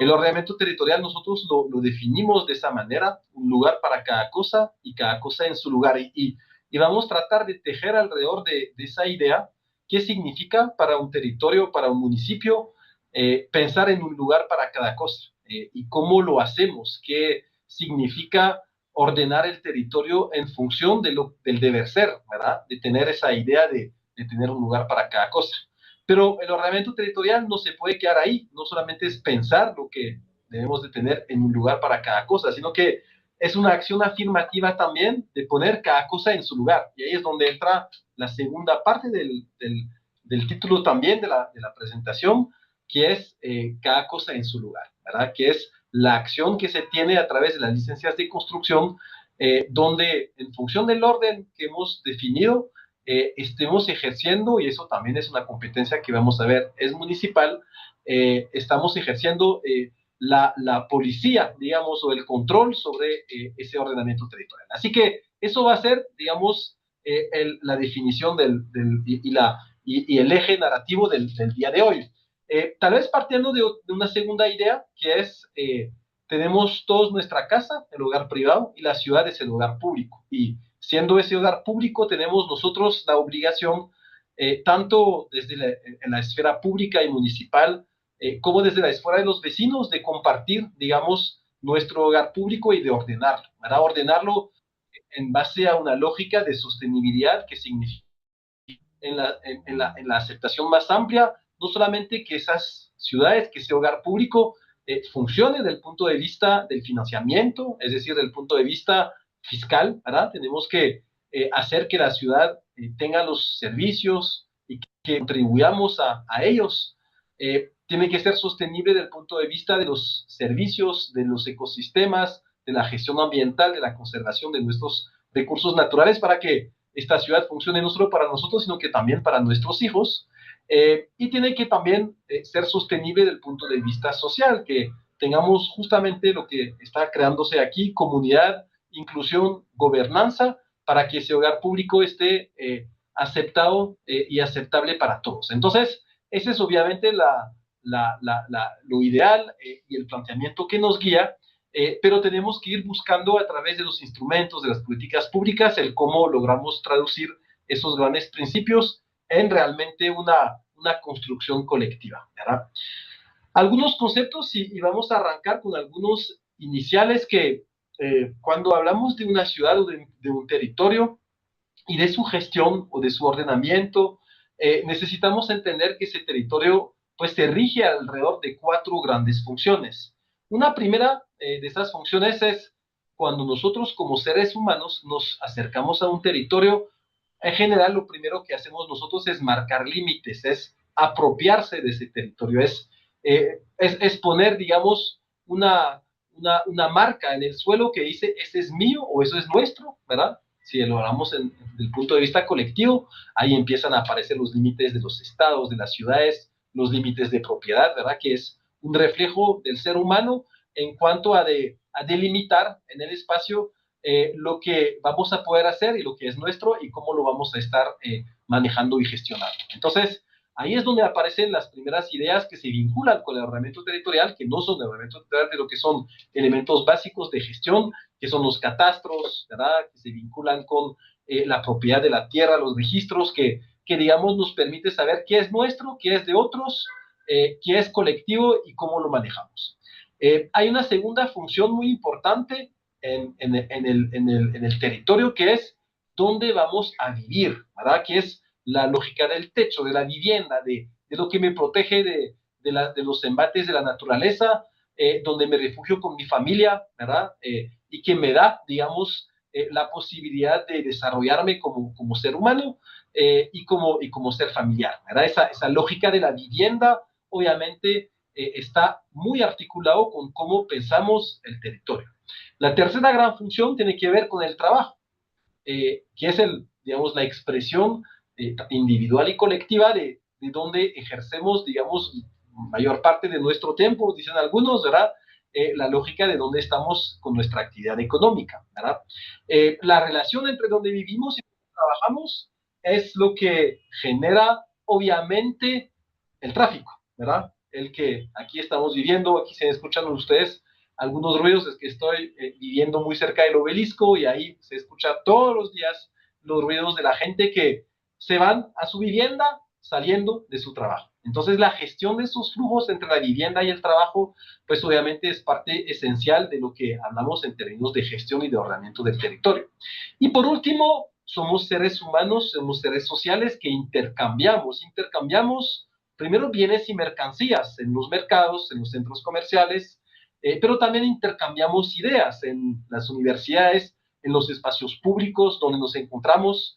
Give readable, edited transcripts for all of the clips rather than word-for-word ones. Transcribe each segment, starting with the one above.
El ordenamiento territorial nosotros lo definimos de esa manera, un lugar para cada cosa y cada cosa en su lugar. Y vamos a tratar de tejer alrededor de esa idea qué significa para un territorio, para un municipio, pensar en un lugar para cada cosa y cómo lo hacemos, qué significa ordenar el territorio en función del deber ser, ¿verdad? De tener esa idea de tener un lugar para cada cosa. Pero el ordenamiento territorial no se puede quedar ahí, no solamente es pensar lo que debemos de tener en un lugar para cada cosa, sino que es una acción afirmativa también de poner cada cosa en su lugar. Y ahí es donde entra la segunda parte del título también de la presentación, que es cada cosa en su lugar, ¿verdad? Que es la acción que se tiene a través de las licencias de construcción, donde en función del orden que hemos definido, estemos ejerciendo, y eso también es una competencia que vamos a ver, es municipal, estamos ejerciendo la policía, digamos, o el control sobre ese ordenamiento territorial. Así que eso va a ser, digamos, la definición y el eje narrativo del día de hoy. Tal vez partiendo de una segunda idea, que es, tenemos todos nuestra casa, el hogar privado, y la ciudad es el hogar público. Y siendo ese hogar público, tenemos nosotros la obligación, tanto desde en la esfera pública y municipal, como desde la esfera de los vecinos, de compartir, digamos, nuestro hogar público y de ordenarlo, ¿verdad? Ordenarlo en base a una lógica de sostenibilidad que significa en la aceptación más amplia, no solamente que esas ciudades, que ese hogar público funcione desde el punto de vista del financiamiento, es decir, desde el punto de vista fiscal, ¿verdad? Tenemos que hacer que la ciudad tenga los servicios y que contribuyamos a ellos. Tiene que ser sostenible desde el punto de vista de los servicios, de los ecosistemas, de la gestión ambiental, de la conservación de nuestros recursos naturales para que esta ciudad funcione no solo para nosotros, sino que también para nuestros hijos. Y tiene que también ser sostenible desde el punto de vista social, que tengamos justamente lo que está creándose aquí, comunidad, inclusión, gobernanza, para que ese hogar público esté aceptado y aceptable para todos. Entonces, ese es obviamente lo ideal y el planteamiento que nos guía, pero tenemos que ir buscando a través de los instrumentos, de las políticas públicas, el cómo logramos traducir esos grandes principios en realmente una construcción colectiva, ¿verdad? Algunos conceptos, y vamos a arrancar con algunos iniciales que cuando hablamos de una ciudad o de un territorio y de su gestión o de su ordenamiento, necesitamos entender que ese territorio pues se rige alrededor de cuatro grandes funciones. Una primera de esas funciones es cuando nosotros como seres humanos nos acercamos a un territorio, en general lo primero que hacemos nosotros es marcar límites, es apropiarse de ese territorio, es poner, digamos, una marca en el suelo que dice, ese es mío o eso es nuestro, ¿verdad? Si lo hablamos desde el punto de vista colectivo, ahí empiezan a aparecer los límites de los estados, de las ciudades, los límites de propiedad, ¿verdad? Que es un reflejo del ser humano en cuanto a delimitar en el espacio lo que vamos a poder hacer y lo que es nuestro y cómo lo vamos a estar manejando y gestionando. Entonces, ahí es donde aparecen las primeras ideas que se vinculan con el ordenamiento territorial, que no son el ordenamiento territorial, pero que son elementos básicos de gestión, que son los catastros, ¿verdad? Que se vinculan con la propiedad de la tierra, los registros, que digamos nos permite saber qué es nuestro, qué es de otros, qué es colectivo y cómo lo manejamos. Hay una segunda función muy importante en el territorio, que es dónde vamos a vivir, ¿verdad? Que es la lógica del techo, de la vivienda, de lo que me protege de los embates de la naturaleza, donde me refugio con mi familia, ¿verdad? Y que me da, digamos, la posibilidad de desarrollarme como ser humano y como ser familiar, ¿verdad? Esa lógica de la vivienda, obviamente, está muy articulado con cómo pensamos el territorio. La tercera gran función tiene que ver con el trabajo, que es digamos, la expresión individual y colectiva de donde ejercemos, digamos, mayor parte de nuestro tiempo, dicen algunos, ¿verdad? La lógica de dónde estamos con nuestra actividad económica, ¿verdad? La relación entre donde vivimos y donde trabajamos es lo que genera, obviamente, el tráfico, ¿verdad? el que aquí estamos viviendo, aquí se escuchan ustedes algunos ruidos, es que estoy viviendo muy cerca del obelisco y ahí se escucha todos los días los ruidos de la gente que se van a su vivienda saliendo de su trabajo. Entonces, la gestión de esos flujos entre la vivienda y el trabajo, pues obviamente es parte esencial de lo que hablamos en términos de gestión y de ordenamiento del territorio. Y por último, somos seres humanos, somos seres sociales que intercambiamos primero bienes y mercancías en los mercados, en los centros comerciales, pero también intercambiamos ideas en las universidades, en los espacios públicos donde nos encontramos.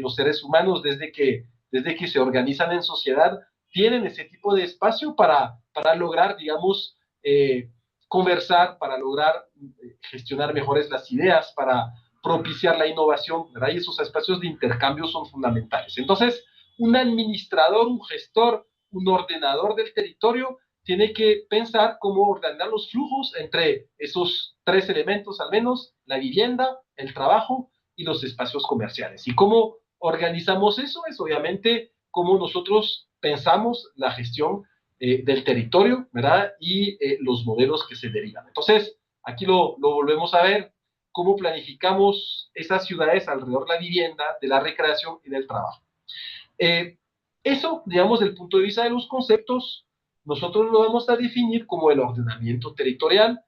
Los seres humanos, desde que se organizan en sociedad, tienen ese tipo de espacio para lograr, digamos, conversar, para lograr gestionar mejores las ideas, para propiciar la innovación, ¿verdad? Y esos espacios de intercambio son fundamentales. Entonces, un administrador, un gestor, un ordenador del territorio tiene que pensar cómo ordenar los flujos entre esos tres elementos al menos: la vivienda, el trabajo y los espacios comerciales. ¿Y cómo organizamos eso? Es obviamente cómo nosotros pensamos la gestión del territorio, ¿verdad? Y los modelos que se derivan. Entonces, aquí lo volvemos a ver, cómo planificamos esas ciudades alrededor de la vivienda, de la recreación y del trabajo. Eh, Eso, digamos, desde el punto de vista de los conceptos, nosotros lo vamos a definir como el ordenamiento territorial.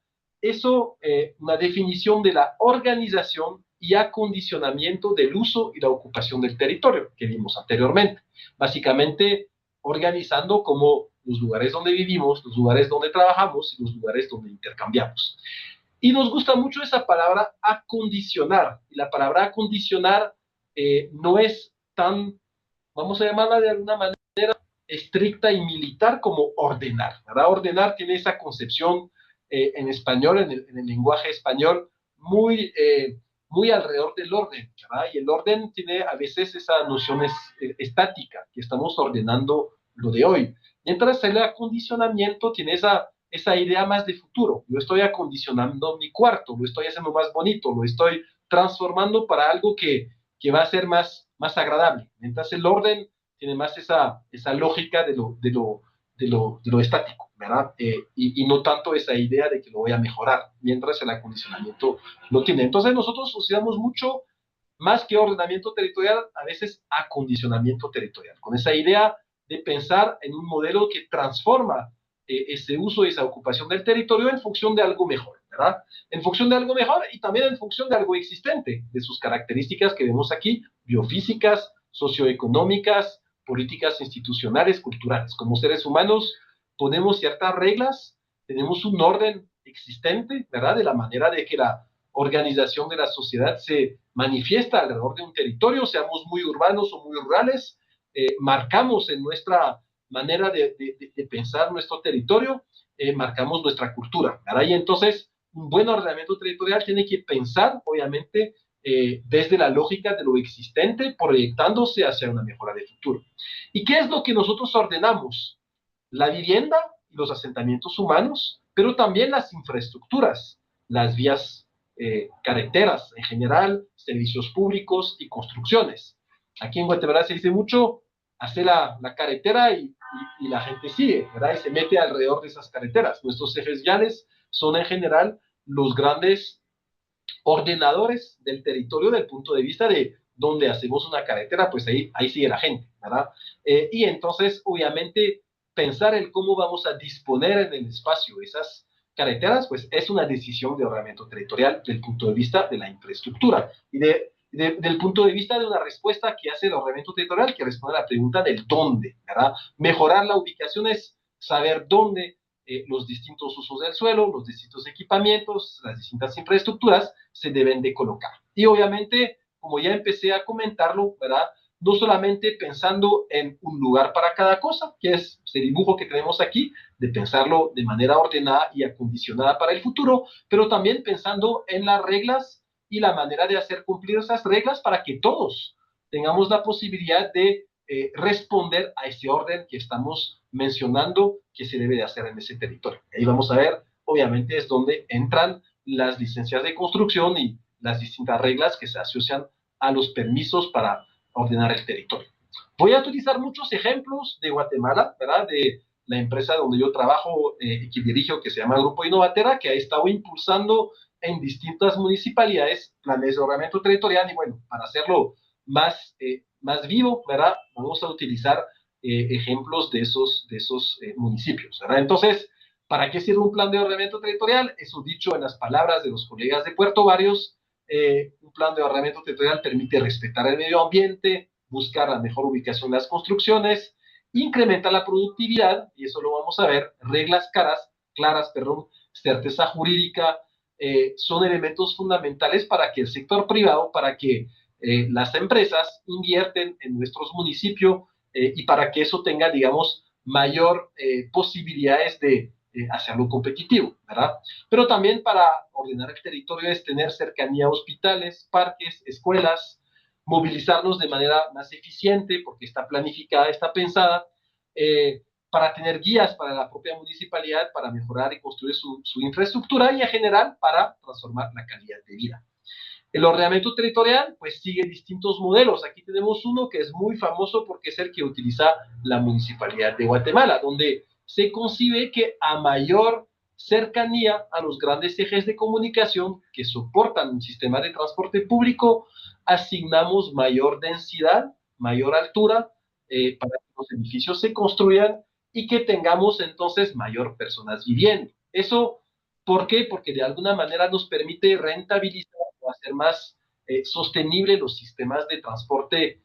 Eso, una definición de la organización y acondicionamiento del uso y la ocupación del territorio que vimos anteriormente. Básicamente, organizando como los lugares donde vivimos, los lugares donde trabajamos y los lugares donde intercambiamos. Y nos gusta mucho esa palabra acondicionar. Y la palabra acondicionar no es tan, vamos a llamarla de alguna manera, estricta y militar como ordenar, ¿verdad? Ordenar tiene esa concepción en español, en el lenguaje español, muy alrededor del orden, ¿verdad? Y el orden tiene a veces esa noción estática, que estamos ordenando lo de hoy. Mientras el acondicionamiento tiene esa idea más de futuro. Yo estoy acondicionando mi cuarto, lo estoy haciendo más bonito, lo estoy transformando para algo que va a ser más agradable. Mientras el orden tiene más esa lógica de lo estático, ¿verdad? Y no tanto esa idea de que lo voy a mejorar, mientras el acondicionamiento lo tiene. Entonces nosotros usamos mucho, más que ordenamiento territorial, a veces acondicionamiento territorial, con esa idea de pensar en un modelo que transforma ese uso y esa ocupación del territorio en función de algo mejor, ¿verdad? En función de algo mejor y también en función de algo existente, de sus características que vemos aquí, biofísicas, socioeconómicas, políticas institucionales, culturales. Como seres humanos ponemos ciertas reglas, tenemos un orden existente, ¿verdad? De la manera de que la organización de la sociedad se manifiesta alrededor de un territorio, seamos muy urbanos o muy rurales, marcamos en nuestra manera de pensar nuestro territorio, marcamos nuestra cultura, ¿verdad? Y entonces, un buen ordenamiento territorial tiene que pensar, obviamente, desde la lógica de lo existente, proyectándose hacia una mejora de futuro. ¿Y qué es lo que nosotros ordenamos? La vivienda y los asentamientos humanos, pero también las infraestructuras, las vías carreteras en general, servicios públicos y construcciones. Aquí en Guatemala se dice mucho, hace la carretera y la gente sigue, ¿verdad? Y se mete alrededor de esas carreteras. Nuestros jefes viales son en general los grandes ordenadores del territorio del punto de vista de donde hacemos una carretera, pues ahí sigue la gente, ¿verdad? Y entonces, obviamente, pensar en cómo vamos a disponer en el espacio esas carreteras, pues es una decisión de ordenamiento territorial del punto de vista de la infraestructura y del punto de vista de una respuesta que hace el ordenamiento territorial, que responde a la pregunta del dónde, ¿verdad? Mejorar la ubicación es saber dónde los distintos usos del suelo, los distintos equipamientos, las distintas infraestructuras se deben de colocar. Y obviamente, como ya empecé a comentarlo, ¿verdad? No solamente pensando en un lugar para cada cosa, que es ese dibujo que tenemos aquí, de pensarlo de manera ordenada y acondicionada para el futuro, pero también pensando en las reglas y la manera de hacer cumplir esas reglas para que todos tengamos la posibilidad de responder a ese orden que estamos mencionando que se debe de hacer en ese territorio. Ahí vamos a ver, obviamente, es donde entran las licencias de construcción y las distintas reglas que se asocian a los permisos para ordenar el territorio. Voy a utilizar muchos ejemplos de Guatemala, ¿verdad? De la empresa donde yo trabajo, que dirijo, que se llama Grupo Innovatera, que ha estado impulsando en distintas municipalidades planes de ordenamiento territorial. Y bueno, para hacerlo más vivo, ¿verdad? Vamos a utilizar ejemplos de esos municipios, ¿verdad? Entonces, ¿para qué sirve un plan de ordenamiento territorial? Eso dicho en las palabras de los colegas de Puerto Varios, un plan de ordenamiento territorial permite respetar el medio ambiente, buscar la mejor ubicación de las construcciones, incrementa la productividad, y eso lo vamos a ver, reglas claras, certeza jurídica, son elementos fundamentales para que el sector privado, para que las empresas invierten en nuestros municipios, y para que eso tenga, digamos, mayor posibilidades de hacerlo competitivo, ¿verdad? Pero también para ordenar el territorio es tener cercanía a hospitales, parques, escuelas, movilizarnos de manera más eficiente porque está planificada, está pensada, para tener guías para la propia municipalidad, para mejorar y construir su infraestructura y en general para transformar la calidad de vida. El ordenamiento territorial pues sigue distintos modelos. Aquí tenemos uno que es muy famoso porque es el que utiliza la Municipalidad de Guatemala, donde se concibe que a mayor cercanía a los grandes ejes de comunicación que soportan un sistema de transporte público, asignamos mayor densidad, mayor altura, para que los edificios se construyan y que tengamos entonces mayor personas viviendo. Eso, ¿por qué? Porque de alguna manera nos permite rentabilizar o hacer más sostenible los sistemas de transporte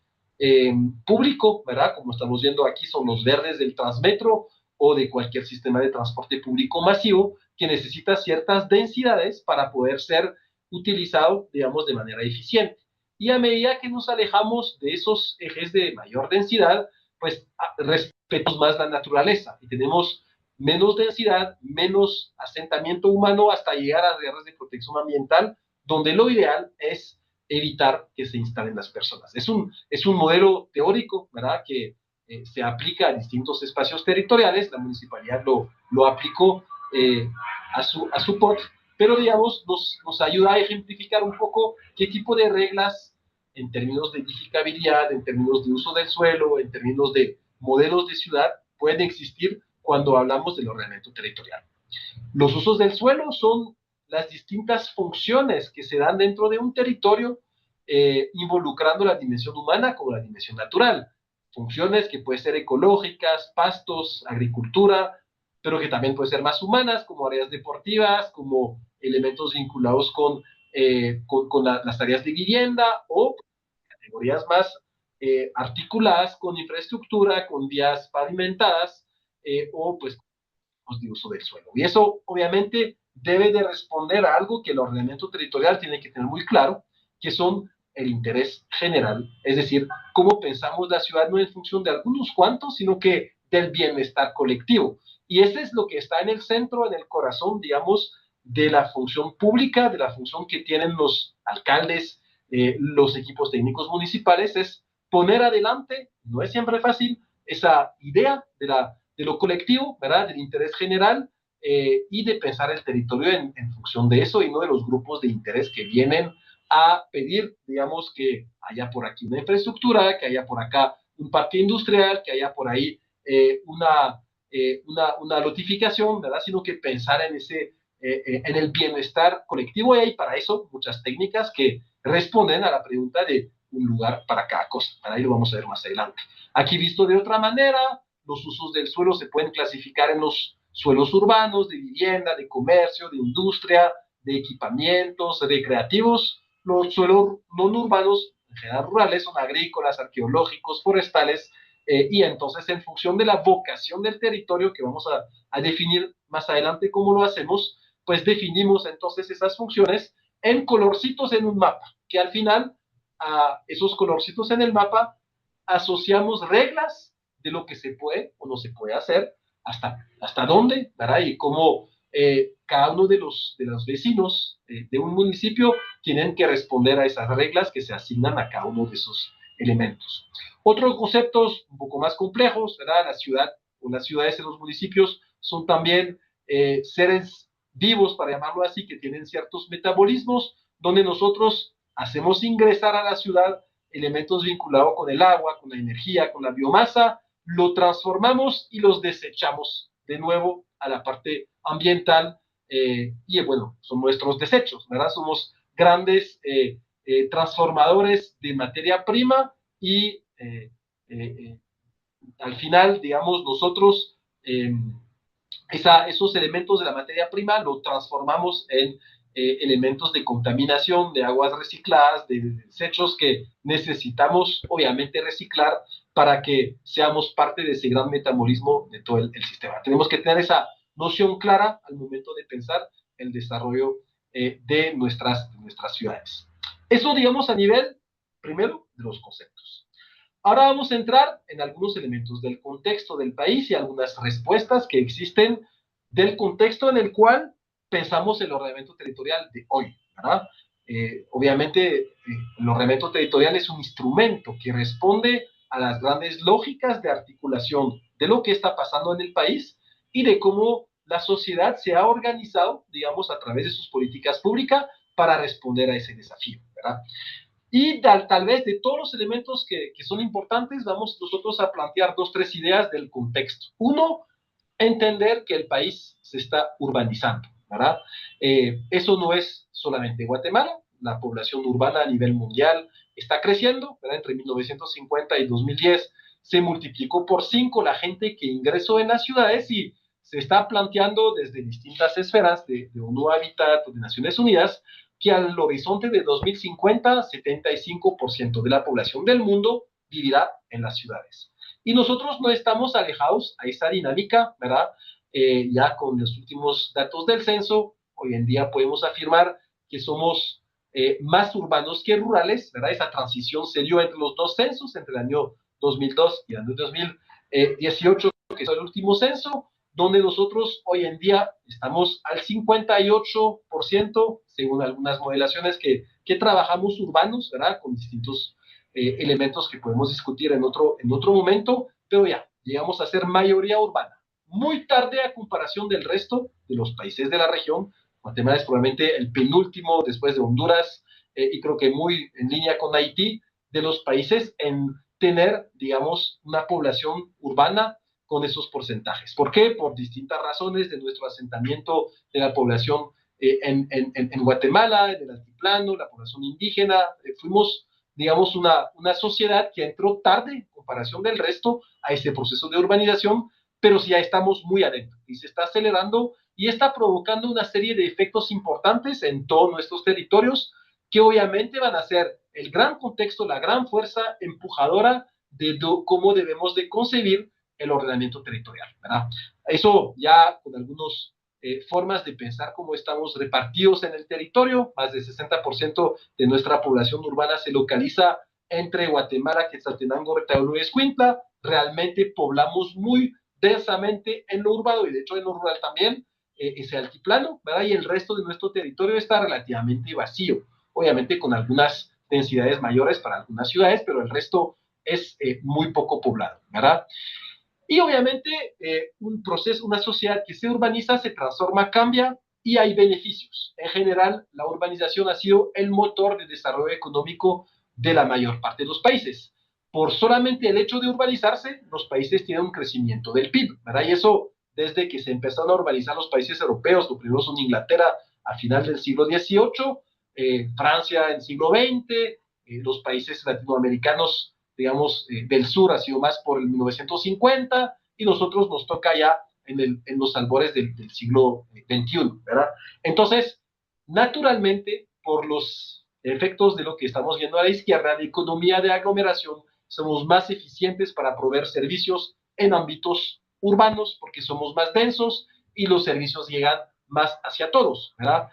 público, ¿verdad? Como estamos viendo aquí, son los verdes del Transmetro o de cualquier sistema de transporte público masivo que necesita ciertas densidades para poder ser utilizado, digamos, de manera eficiente. Y a medida que nos alejamos de esos ejes de mayor densidad, pues respetamos más la naturaleza y tenemos menos densidad, menos asentamiento humano hasta llegar a áreas de protección ambiental, donde lo ideal es evitar que se instalen las personas. Es un modelo teórico, ¿verdad?, que se aplica a distintos espacios territoriales. La municipalidad lo aplicó a su POT, pero digamos nos ayuda a ejemplificar un poco qué tipo de reglas en términos de edificabilidad, en términos de uso del suelo, en términos de modelos de ciudad pueden existir cuando hablamos del ordenamiento territorial. Los usos del suelo son las distintas funciones que se dan dentro de un territorio, involucrando la dimensión humana como la dimensión natural. Funciones que pueden ser ecológicas, pastos, agricultura, pero que también pueden ser más humanas, como áreas deportivas, como elementos vinculados con las tareas de vivienda o categorías más articuladas con infraestructura, con vías pavimentadas, o pues de uso del suelo. Y eso obviamente debe de responder a algo que el ordenamiento territorial tiene que tener muy claro, que son el interés general, es decir, cómo pensamos la ciudad no en función de algunos cuantos, sino que del bienestar colectivo. Y ese es lo que está en el centro, en el corazón, digamos, de la función pública, de la función que tienen los alcaldes, los equipos técnicos municipales, es poner adelante, no es siempre fácil, esa idea de lo colectivo, ¿verdad?, del interés general, y de pensar el territorio en función de eso y no de los grupos de interés que vienen a pedir, digamos, que haya por aquí una infraestructura, que haya por acá un parque industrial, que haya por ahí una lotificación, ¿verdad?, sino que pensar en el bienestar colectivo. Y hay para eso muchas técnicas que responden a la pregunta de un lugar para cada cosa. Para ahí lo vamos a ver más adelante. Aquí visto de otra manera, los usos del suelo se pueden clasificar en los suelos urbanos, de vivienda, de comercio, de industria, de equipamientos, recreativos. Los suelos no urbanos, en general rurales, son agrícolas, arqueológicos, forestales, y entonces en función de la vocación del territorio, que vamos a definir más adelante cómo lo hacemos, pues definimos entonces esas funciones en colorcitos en un mapa, que al final a esos colorcitos en el mapa asociamos reglas de lo que se puede o no se puede hacer, hasta dónde, ¿verdad? Y cómo cada uno de los vecinos de un municipio tienen que responder a esas reglas que se asignan a cada uno de esos elementos. Otros conceptos un poco más complejos, ¿verdad? La ciudad o las ciudades en los municipios son también seres vivos, para llamarlo así, que tienen ciertos metabolismos, donde nosotros hacemos ingresar a la ciudad elementos vinculados con el agua, con la energía, con la biomasa, lo transformamos y los desechamos de nuevo a la parte ambiental, y bueno, son nuestros desechos, ¿verdad? Somos grandes transformadores de materia prima y al final, digamos, nosotros esos elementos de la materia prima lo transformamos en elementos de contaminación, de aguas recicladas, de desechos que necesitamos obviamente reciclar para que seamos parte de ese gran metabolismo de todo el sistema. Tenemos que tener esa noción clara al momento de pensar el desarrollo de nuestras ciudades. Eso, digamos, a nivel, primero, de los conceptos. Ahora vamos a entrar en algunos elementos del contexto del país y algunas respuestas que existen del contexto en el cual pensamos el ordenamiento territorial de hoy, ¿verdad? Obviamente, el ordenamiento territorial es un instrumento que responde a las grandes lógicas de articulación de lo que está pasando en el país y de cómo la sociedad se ha organizado, digamos, a través de sus políticas públicas para responder a ese desafío, ¿verdad? Y tal vez de todos los elementos que son importantes, vamos nosotros a plantear dos, tres ideas del contexto. Uno, entender que el país se está urbanizando, ¿verdad? Eso no es solamente Guatemala, la población urbana a nivel mundial está creciendo, ¿verdad? Entre 1950 y 2010 se multiplicó por 5 la gente que ingresó en las ciudades y se está planteando desde distintas esferas de ONU Habitat, de Naciones Unidas, que al horizonte de 2050, 75% de la población del mundo vivirá en las ciudades. Y nosotros no estamos alejados a esa dinámica, ¿verdad? Ya con los últimos datos del censo, hoy en día podemos afirmar que somos más urbanos que rurales, ¿verdad? Esa transición se dio entre los dos censos, entre el año 2002 y el año 2018, que es el último censo, donde nosotros hoy en día estamos al 58%, según algunas modelaciones que trabajamos urbanos, ¿verdad? Con distintos elementos que podemos discutir en otro momento, pero ya, llegamos a ser mayoría urbana. Muy tarde a comparación del resto de los países de la región. Guatemala es probablemente el penúltimo después de Honduras, y creo que muy en línea con Haití, de los países en tener, digamos, una población urbana con esos porcentajes. ¿Por qué? Por distintas razones de nuestro asentamiento de la población en Guatemala, en el altiplano, la población indígena. Fuimos, digamos, una sociedad que entró tarde en comparación del resto a ese proceso de urbanización, pero sí ya estamos muy adentro y se está acelerando y está provocando una serie de efectos importantes en todos nuestros territorios que obviamente van a ser el gran contexto, la gran fuerza empujadora de cómo debemos de concebir el ordenamiento territorial, ¿verdad? Eso ya con algunas formas de pensar cómo estamos repartidos en el territorio, más del 60% de nuestra población urbana se localiza entre Guatemala, Quetzaltenango, Retaule y Escuintla. Realmente poblamos muy densamente en lo urbano y de hecho en lo rural también, ese altiplano, ¿verdad? Y el resto de nuestro territorio está relativamente vacío, obviamente con algunas densidades mayores para algunas ciudades, pero el resto es muy poco poblado, ¿verdad? Y obviamente un proceso, una sociedad que se urbaniza, se transforma, cambia y hay beneficios. En general, la urbanización ha sido el motor de desarrollo económico de la mayor parte de los países. Por solamente el hecho de urbanizarse, los países tienen un crecimiento del PIB, ¿verdad? Y eso desde que se empezaron a urbanizar los países europeos, lo primero son Inglaterra a final del siglo XVIII, Francia en el siglo XX, los países latinoamericanos digamos, del sur ha sido más por el 1950 y nosotros nos toca ya en los albores del siglo XXI, ¿verdad? Entonces, naturalmente, por los efectos de lo que estamos viendo a la izquierda, de economía de aglomeración, somos más eficientes para proveer servicios en ámbitos urbanos porque somos más densos y los servicios llegan más hacia todos, ¿verdad?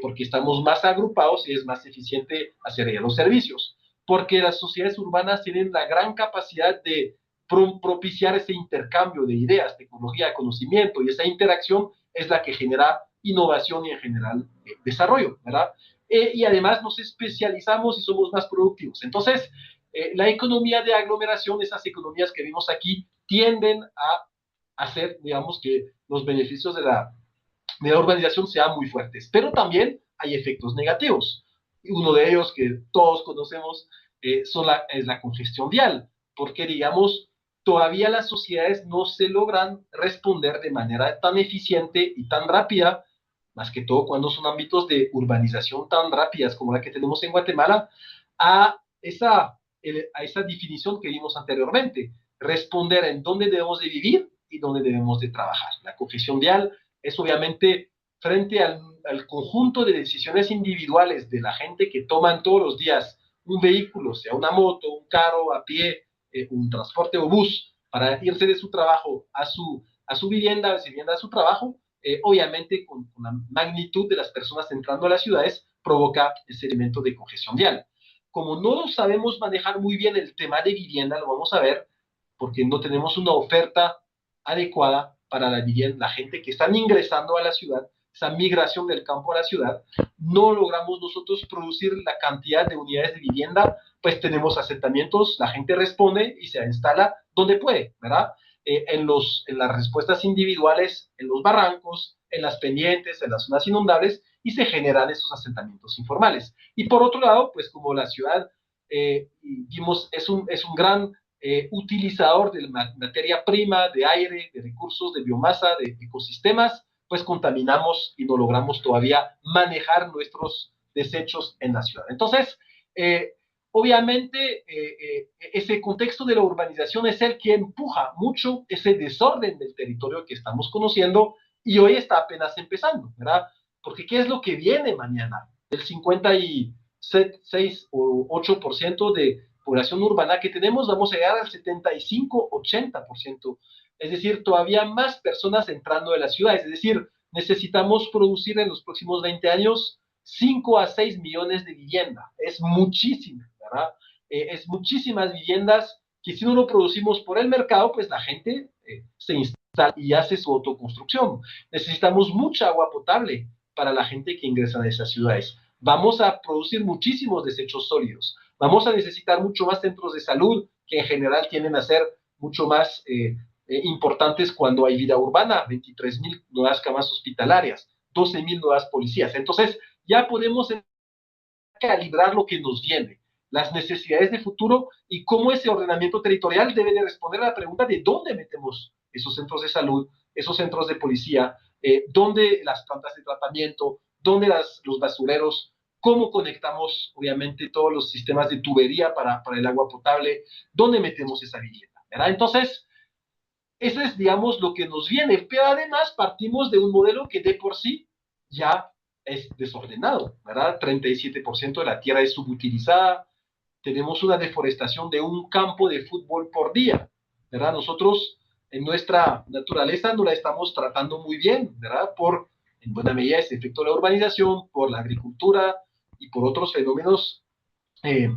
Porque estamos más agrupados y es más eficiente hacer ya los servicios porque las sociedades urbanas tienen la gran capacidad de propiciar ese intercambio de ideas, tecnología, conocimiento, y esa interacción es la que genera innovación y en general desarrollo, ¿verdad? Y además nos especializamos y somos más productivos. Entonces, la economía de aglomeración, esas economías que vimos aquí, tienden a hacer, digamos, que los beneficios de la urbanización sean muy fuertes, pero también hay efectos negativos. Uno de ellos que todos conocemos es la congestión vial, porque digamos, todavía las sociedades no se logran responder de manera tan eficiente y tan rápida, más que todo cuando son ámbitos de urbanización tan rápidas como la que tenemos en Guatemala, a esa definición que vimos anteriormente, responder en dónde debemos de vivir y dónde debemos de trabajar. La cohesión vial es obviamente frente al conjunto de decisiones individuales de la gente que toman todos los días un vehículo, sea una moto, un carro, a pie, un transporte o bus, para irse de su trabajo a su vivienda, de su vivienda a su trabajo, obviamente con la magnitud de las personas entrando a las ciudades, provoca ese elemento de congestión vial. Como no sabemos manejar muy bien el tema de vivienda, lo vamos a ver, porque no tenemos una oferta adecuada para la gente que están ingresando a la ciudad, esa migración del campo a la ciudad, no logramos nosotros producir la cantidad de unidades de vivienda, pues tenemos asentamientos, la gente responde y se instala donde puede, ¿verdad? En las respuestas individuales, en los barrancos, en las pendientes, en las zonas inundables, y se generan esos asentamientos informales. Y por otro lado, pues como la ciudad, vimos, es un gran utilizador de materia prima, de aire, de recursos, de biomasa, de ecosistemas, pues contaminamos y no logramos todavía manejar nuestros desechos en la ciudad. Entonces, obviamente, ese contexto de la urbanización es el que empuja mucho ese desorden del territorio que estamos conociendo y hoy está apenas empezando, ¿verdad? Porque ¿qué es lo que viene mañana? El 56 o 8% de población urbana que tenemos, vamos a llegar al 75-80%. Es decir, todavía más personas entrando de las ciudades. Es decir, necesitamos producir en los próximos 20 años 5 a 6 millones de vivienda. Es muchísimo, ¿verdad? Es muchísimas viviendas que si no lo producimos por el mercado, pues la gente se instala y hace su autoconstrucción. Necesitamos mucha agua potable para la gente que ingresa a esas ciudades. Vamos a producir muchísimos desechos sólidos. Vamos a necesitar mucho más centros de salud, que en general tienden a ser mucho más importantes cuando hay vida urbana, 23,000 nuevas camas hospitalarias, 12,000 nuevas policías. Entonces, ya podemos calibrar lo que nos viene, las necesidades de futuro y cómo ese ordenamiento territorial debe de responder a la pregunta de dónde metemos esos centros de salud, esos centros de policía, dónde las plantas de tratamiento, dónde los basureros, cómo conectamos, obviamente, todos los sistemas de tubería para el agua potable, dónde metemos esa vivienda, ¿verdad? Entonces, eso es, digamos, lo que nos viene, pero además partimos de un modelo que de por sí ya es desordenado, ¿verdad? 37% de la tierra es subutilizada, tenemos una deforestación de un campo de fútbol por día, ¿verdad? Nosotros en nuestra naturaleza no la estamos tratando muy bien, ¿verdad? Por, en buena medida, ese efecto de la urbanización, por la agricultura y por otros fenómenos eh,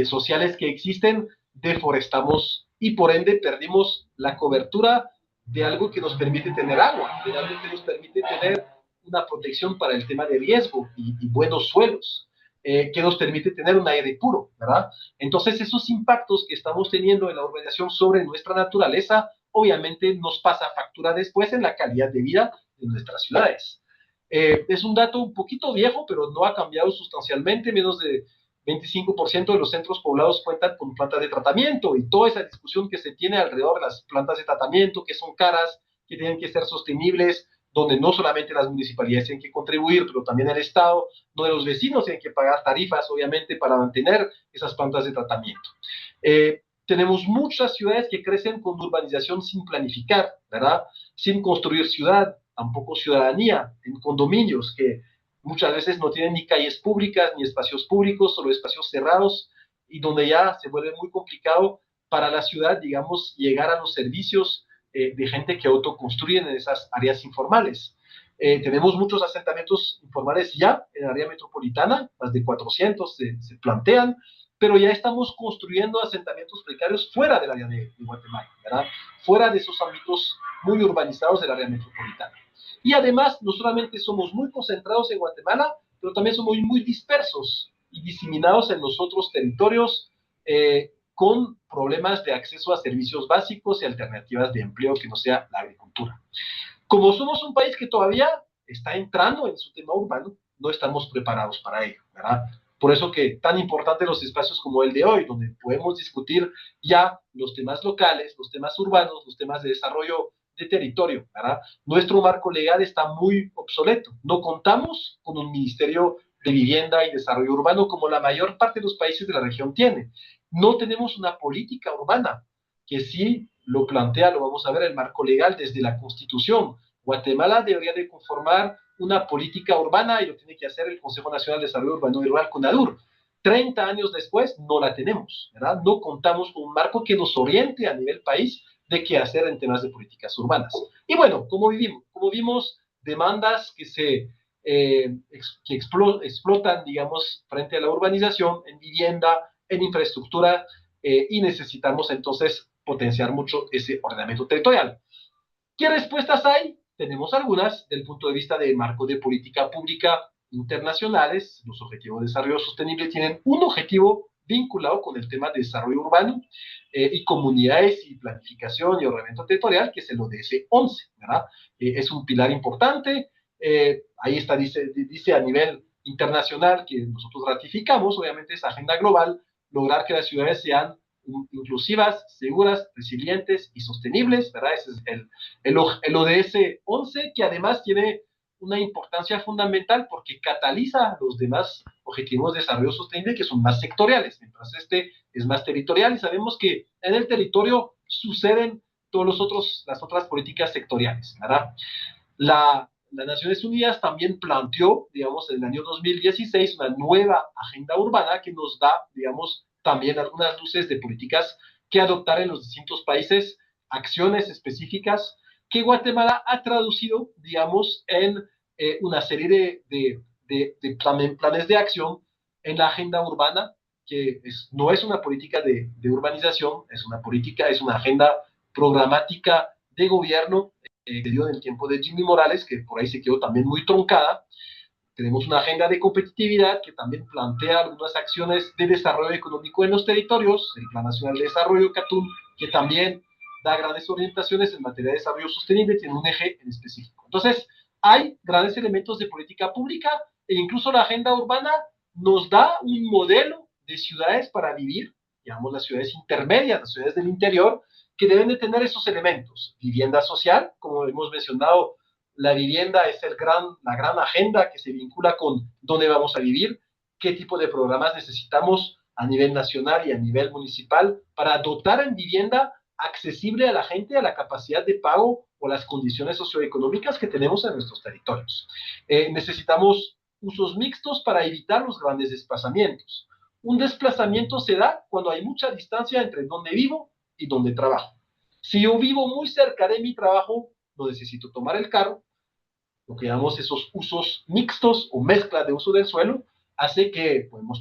sociales que existen, deforestamos y por ende perdimos la cobertura de algo que nos permite tener agua, de algo que nos permite tener una protección para el tema de riesgo y buenos suelos, que nos permite tener un aire puro, ¿verdad? Entonces esos impactos que estamos teniendo en la urbanización sobre nuestra naturaleza, obviamente nos pasa factura después en la calidad de vida de nuestras ciudades. Es un dato un poquito viejo, pero no ha cambiado sustancialmente, menos de 25% de los centros poblados cuentan con plantas de tratamiento y toda esa discusión que se tiene alrededor de las plantas de tratamiento, que son caras, que tienen que ser sostenibles, donde no solamente las municipalidades tienen que contribuir, pero también el Estado, donde los vecinos tienen que pagar tarifas, obviamente, para mantener esas plantas de tratamiento. Tenemos muchas ciudades que crecen con urbanización sin planificar, ¿verdad? Sin construir ciudad, tampoco ciudadanía, en condominios que muchas veces no tienen ni calles públicas, ni espacios públicos, solo espacios cerrados, y donde ya se vuelve muy complicado para la ciudad, digamos, llegar a los servicios de gente que autoconstruyen en esas áreas informales. Tenemos muchos asentamientos informales ya en el área metropolitana, más de 400 se plantean, pero ya estamos construyendo asentamientos precarios fuera del área de Guatemala, ¿verdad? Fuera de esos ámbitos muy urbanizados del área metropolitana. Y además, no solamente somos muy concentrados en Guatemala, pero también somos muy dispersos y diseminados en los otros territorios con problemas de acceso a servicios básicos y alternativas de empleo que no sea la agricultura. Como somos un país que todavía está entrando en su tema urbano, no estamos preparados para ello, ¿verdad? Por eso que tan importante los espacios como el de hoy, donde podemos discutir ya los temas locales, los temas urbanos, los temas de desarrollo de territorio, ¿verdad? Nuestro marco legal está muy obsoleto. No contamos con un ministerio de vivienda y desarrollo urbano como la mayor parte de los países de la región tiene. No tenemos una política urbana que sí lo plantea, lo vamos a ver, el marco legal desde la Constitución. Guatemala debería de conformar una política urbana y lo tiene que hacer el Consejo Nacional de Desarrollo Urbano y Rural, CONADUR. 30 años después no la tenemos, ¿verdad? No contamos con un marco que nos oriente a nivel país de qué hacer en temas de políticas urbanas. Y bueno, ¿cómo vivimos? Como vimos, demandas que explotan, digamos, frente a la urbanización, en vivienda, en infraestructura, y necesitamos entonces potenciar mucho ese ordenamiento territorial. ¿Qué respuestas hay? Tenemos algunas del punto de vista del marco de política pública internacionales. Los objetivos de desarrollo sostenible tienen un objetivo vinculado con el tema de desarrollo urbano y comunidades y planificación y ordenamiento territorial, que es el ODS 11, ¿verdad? Es un pilar importante. Ahí está, dice a nivel internacional que nosotros ratificamos, obviamente, esa agenda global, lograr que las ciudades sean inclusivas, seguras, resilientes y sostenibles, ¿verdad? Ese es el ODS 11, que además tiene una importancia fundamental porque cataliza los demás objetivos de desarrollo sostenible que son más sectoriales, mientras este es más territorial y sabemos que en el territorio suceden las otras políticas sectoriales, ¿verdad? Las Naciones Unidas también planteó, digamos, en el año 2016 una nueva agenda urbana que nos da, digamos, también algunas luces de políticas que adoptar en los distintos países, acciones específicas que Guatemala ha traducido, digamos, en una serie de planes de acción en la agenda urbana, que no es una política de urbanización, es una política, es una agenda programática de gobierno que dio en el tiempo de Jimmy Morales, que por ahí se quedó también muy truncada. Tenemos una agenda de competitividad que también plantea algunas acciones de desarrollo económico en los territorios, el Plan Nacional de Desarrollo, CATUM, que también da grandes orientaciones en materia de desarrollo sostenible, tiene un eje en específico. Entonces, hay grandes elementos de política pública e incluso la agenda urbana nos da un modelo de ciudades para vivir, digamos las ciudades intermedias, las ciudades del interior, que deben de tener esos elementos. Vivienda social, como hemos mencionado, la vivienda es la gran agenda que se vincula con dónde vamos a vivir, qué tipo de programas necesitamos a nivel nacional y a nivel municipal para dotar en vivienda accesible a la gente, a la capacidad de pago o las condiciones socioeconómicas que tenemos en nuestros territorios. Necesitamos usos mixtos para evitar los grandes desplazamientos. Un desplazamiento se da cuando hay mucha distancia entre donde vivo y donde trabajo. Si yo vivo muy cerca de mi trabajo, no necesito tomar el carro. Lo que llamamos esos usos mixtos o mezcla de uso del suelo, hace que podemos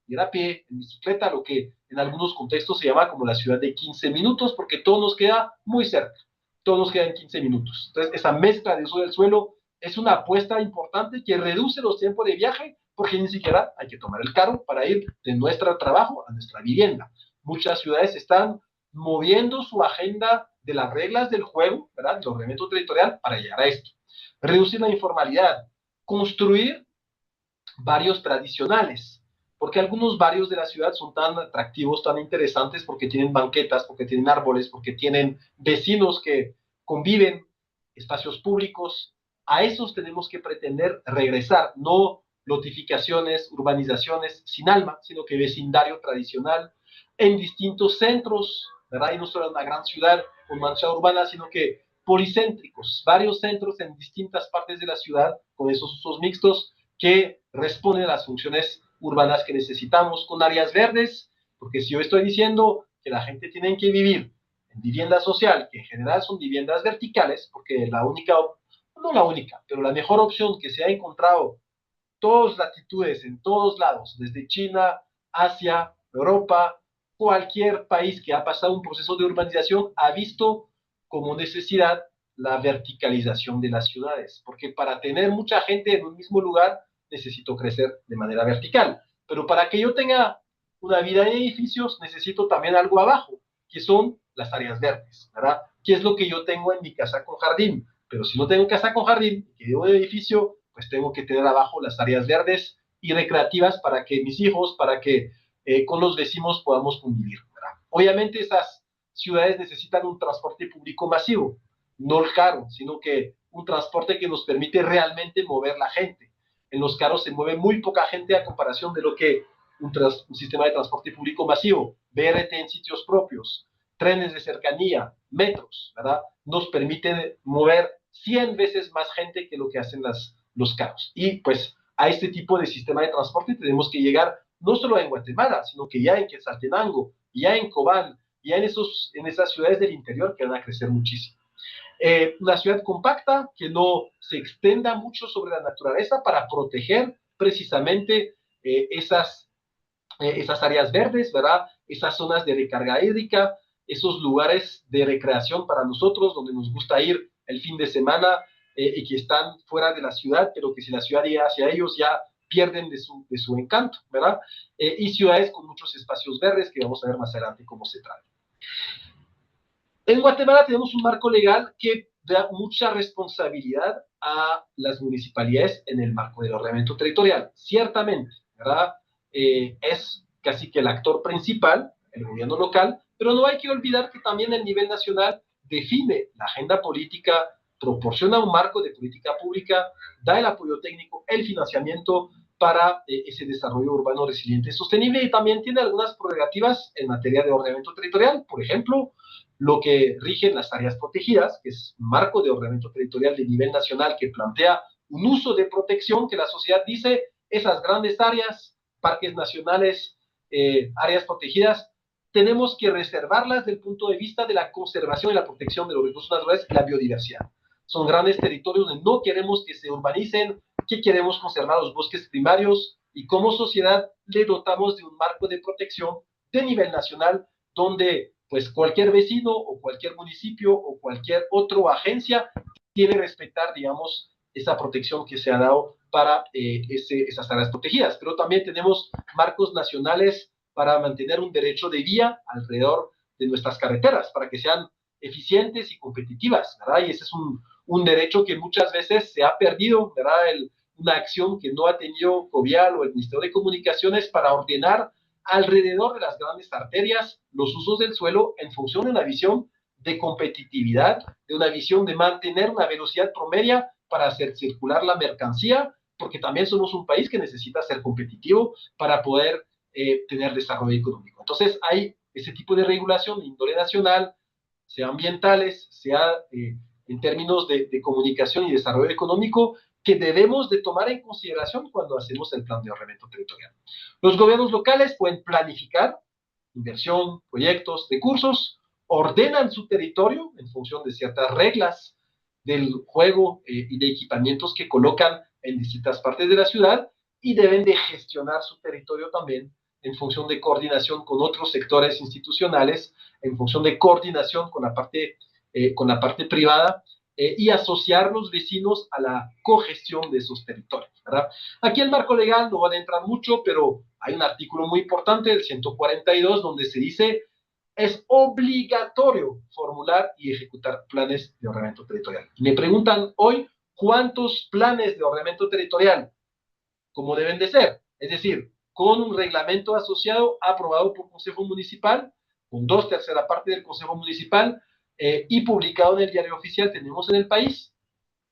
ir a pie, en bicicleta, lo que en algunos contextos se llama como la ciudad de 15 minutos, porque todo nos queda muy cerca, todo nos queda en 15 minutos. Entonces, esa mezcla de uso del suelo es una apuesta importante que reduce los tiempos de viaje, porque ni siquiera hay que tomar el carro para ir de nuestro trabajo a nuestra vivienda. Muchas ciudades están moviendo su agenda de las reglas del juego, ¿verdad? Del ordenamiento territorial para llegar a esto. Reducir la informalidad, construir barrios tradicionales, porque algunos barrios de la ciudad son tan atractivos, tan interesantes, porque tienen banquetas, porque tienen árboles, porque tienen vecinos que conviven, espacios públicos. A esos tenemos que pretender regresar, no notificaciones, urbanizaciones sin alma, sino que vecindario tradicional en distintos centros, ¿verdad? Y no solo en una gran ciudad con mancha urbana, sino que policéntricos, varios centros en distintas partes de la ciudad con esos usos mixtos que responden a las funciones urbanas que necesitamos con áreas verdes, porque si yo estoy diciendo que la gente tiene que vivir en vivienda social, que en general son viviendas verticales, porque la única, no la única, pero la mejor opción que se ha encontrado todas latitudes, en todos lados, desde China, Asia, Europa, cualquier país que ha pasado un proceso de urbanización ha visto como necesidad la verticalización de las ciudades, porque para tener mucha gente en un mismo lugar necesito crecer de manera vertical, pero para que yo tenga una vida en edificios necesito también algo abajo, que son las áreas verdes, ¿verdad? ¿Qué es lo que yo tengo en mi casa con jardín? Pero si no tengo casa con jardín, que vivo en edificio, pues tengo que tener abajo las áreas verdes y recreativas para que mis hijos, para que con los vecinos podamos convivir, ¿verdad? Obviamente esas ciudades necesitan un transporte público masivo, no el carro, sino que un transporte que nos permite realmente mover la gente. En los carros se mueve muy poca gente a comparación de lo que un sistema de transporte público masivo, BRT en sitios propios, trenes de cercanía, metros, ¿verdad? Nos permiten mover 100 veces más gente que lo que hacen los carros. Y pues a este tipo de sistema de transporte tenemos que llegar no solo en Guatemala, sino que ya en Quetzaltenango, ya en Cobán, ya en esas ciudades del interior que van a crecer muchísimo. Una ciudad compacta que no se extienda mucho sobre la naturaleza para proteger precisamente esas áreas verdes, ¿verdad? Esas zonas de recarga hídrica, esos lugares de recreación para nosotros, donde nos gusta ir el fin de semana y que están fuera de la ciudad, pero que si la ciudad llega hacia ellos ya pierden de su encanto, ¿verdad? Y ciudades con muchos espacios verdes que vamos a ver más adelante cómo se trata. En Guatemala tenemos un marco legal que da mucha responsabilidad a las municipalidades en el marco del ordenamiento territorial. Ciertamente, ¿verdad? Es casi que el actor principal, el gobierno local, pero no hay que olvidar que también el nivel nacional define la agenda política, proporciona un marco de política pública, da el apoyo técnico, el financiamiento para ese desarrollo urbano resiliente y sostenible, y también tiene algunas prerrogativas en materia de ordenamiento territorial, por ejemplo, lo que rigen las áreas protegidas, que es un marco de ordenamiento territorial de nivel nacional que plantea un uso de protección que la sociedad dice, esas grandes áreas, parques nacionales, áreas protegidas, tenemos que reservarlas desde el punto de vista de la conservación y la protección de los recursos naturales y la biodiversidad. Son grandes territorios donde no queremos que se urbanicen, que queremos conservar los bosques primarios y como sociedad le dotamos de un marco de protección de nivel nacional donde pues cualquier vecino o cualquier municipio o cualquier otra agencia tiene que respetar, digamos, esa protección que se ha dado para esas áreas protegidas. Pero también tenemos marcos nacionales para mantener un derecho de vía alrededor de nuestras carreteras, para que sean eficientes y competitivas, ¿verdad? Y ese es un derecho que muchas veces se ha perdido, ¿verdad? Una acción que no ha tenido Covial o el Ministerio de Comunicaciones para ordenar alrededor de las grandes arterias los usos del suelo en función de una visión de competitividad, de una visión de mantener una velocidad promedia para hacer circular la mercancía, porque también somos un país que necesita ser competitivo para poder tener desarrollo económico. Entonces hay ese tipo de regulación de índole nacional, sea ambientales, sea en términos de comunicación y desarrollo económico, que debemos de tomar en consideración cuando hacemos el plan de ordenamiento territorial. Los gobiernos locales pueden planificar inversión, proyectos, recursos, ordenan su territorio en función de ciertas reglas del juego y de equipamientos que colocan en distintas partes de la ciudad y deben de gestionar su territorio también en función de coordinación con otros sectores institucionales, en función de coordinación con la parte privada y asociar los vecinos a la cogestión de esos territorios, ¿verdad? Aquí el marco legal no va a entrar mucho, pero hay un artículo muy importante, el 142, donde se dice es obligatorio formular y ejecutar planes de ordenamiento territorial. Y me preguntan hoy, ¿cuántos planes de ordenamiento territorial? ¿Cómo deben de ser? Es decir, con un reglamento asociado aprobado por Consejo Municipal, con 2/3 partes del Consejo Municipal y publicado en el Diario Oficial, tenemos en el país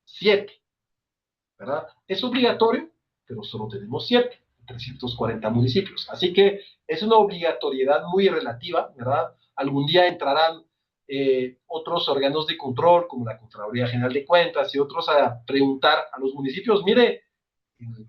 7, ¿verdad? Es obligatorio, pero solo tenemos 7, 340 municipios. Así que es una obligatoriedad muy relativa, ¿verdad? Algún día entrarán otros órganos de control, como la Contraloría General de Cuentas y otros, a preguntar a los municipios, mire,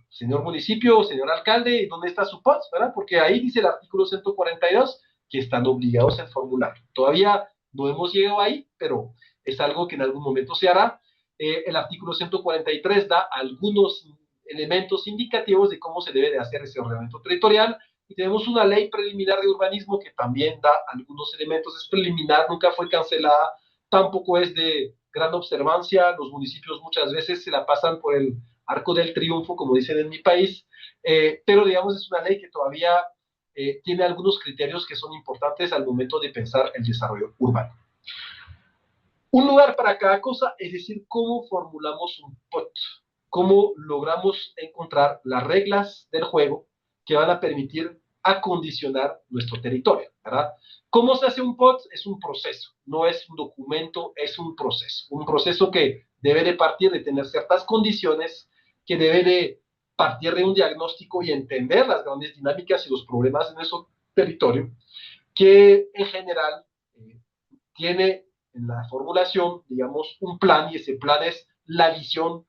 señor municipio, señor alcalde, ¿dónde está su POTS? ¿Verdad? Porque ahí dice el artículo 142 que están obligados a formular. Todavía no hemos llegado ahí, pero es algo que en algún momento se hará. El artículo 143 da algunos elementos indicativos de cómo se debe de hacer ese ordenamiento territorial y tenemos una ley preliminar de urbanismo que también da algunos elementos, es preliminar, nunca fue cancelada, tampoco es de gran observancia, los municipios muchas veces se la pasan por el arco del triunfo, como dicen en mi país, pero digamos es una ley que todavía tiene algunos criterios que son importantes al momento de pensar el desarrollo urbano. Un lugar para cada cosa, es decir, cómo formulamos un POT, cómo logramos encontrar las reglas del juego que van a permitir acondicionar nuestro territorio, ¿verdad? ¿Cómo se hace un POT? Es un proceso, no es un documento, es un proceso que debe de partir de tener ciertas condiciones, que debe de partir de un diagnóstico y entender las grandes dinámicas y los problemas en nuestro territorio, que en general tiene en la formulación, digamos, un plan, y ese plan es la visión,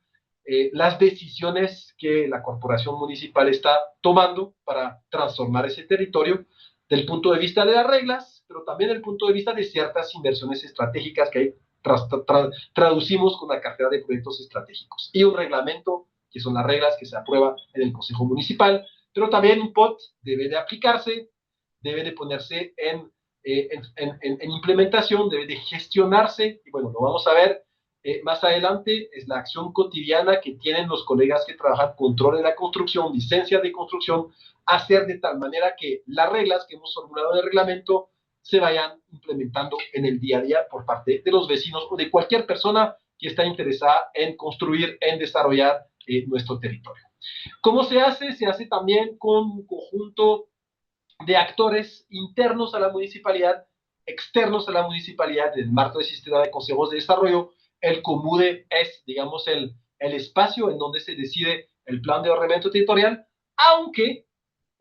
las decisiones que la corporación municipal está tomando para transformar ese territorio del punto de vista de las reglas, pero también del punto de vista de ciertas inversiones estratégicas que hay, traducimos con la cartera de proyectos estratégicos y un reglamento, que son las reglas que se aprueban en el Consejo Municipal, pero también un POT debe de aplicarse, debe de ponerse en implementación, debe de gestionarse, y bueno, lo vamos a ver más adelante, es la acción cotidiana que tienen los colegas que trabajan control de la construcción, licencia de construcción, hacer de tal manera que las reglas que hemos formulado en el reglamento se vayan implementando en el día a día por parte de los vecinos o de cualquier persona que está interesada en construir, en desarrollar nuestro territorio. ¿Cómo se hace? Se hace también con un conjunto de actores internos a la municipalidad, externos a la municipalidad, en el marco del sistema de consejos de desarrollo. El COMUDE es, digamos, el espacio en donde se decide el plan de ordenamiento territorial, aunque